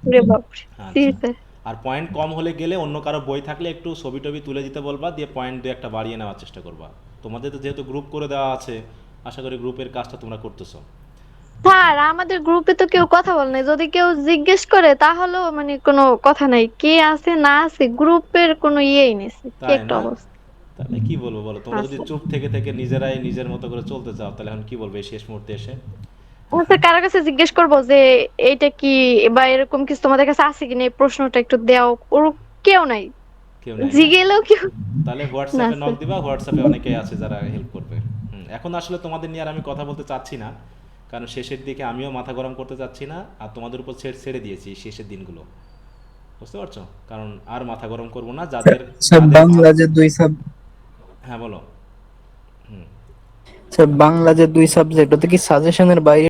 রে বাপরে। জি আচ্ছা, স্যার। আর পয়েন্ট কম হলে গেলে অন্য কারো বই থাকলে একটু ছবি টবি তুলে দিতে বলবা, দিয়ে পয়েন্ট দিয়ে একটা বাড়িয়ে নেওয়ার চেষ্টা করবা। তোমাদের তো যেহেতু গ্রুপ করে দেওয়া আছে, আশা করি গ্রুপের কাজটা তোমরা করতেছো। স্যার আমাদের গ্রুপে তো কেউ কথা বলে নাই, যদি কেউ জিজ্ঞেস করে তাহলেও মানে কোনো কথা নাই, কে আছে না আছে গ্রুপের কোনো ইয়েই নেই স্যার। কি তাই একটা না? অবস্থা। তাহলে কি বলবো বলো, তোমরা যদি আচ্ছা চুপ থেকে থেকে নিজেরাই নিজের মতো করে চলতে চাও তাহলে এখন কি বলবো এই শেষ মুহূর্তে এসে? স্যার কারো কাছে জিজ্ঞেস করবো যে এইটা কি বা এরকম কিছু তোমাদের কাছে আছে কিনা, এই প্রশ্নটা একটু দাও, ওর কেউ নাই, কেউ নাই না? জিগেলেও কেউ তাহলে না হোয়াটসঅ্যাপে নক স্যার। দিবা, হোয়াটসঅ্যাপে অনেকেই আছে যারা হেল্প করবে। এখন আসলে তোমাদের নিয়ে আর আমি কথা বলতে চাচ্ছি না, কারণ শেষের দিকে আমিও মাথা গরম করতে চাচ্ছি না, আর তোমাদের উপর ছেড়ে দিয়েছি শেষের দিনগুলো। বুঝতে পারছো? কারণ আর মাথা গরম করবো না, যাদের স্যার যাদের বাংলা যে দুই সাব হ্যাঁ বলো। হুম। স্যার বাংলা যে দুই সাবজেক্ট ওটা কি সাজেশনের বাইরে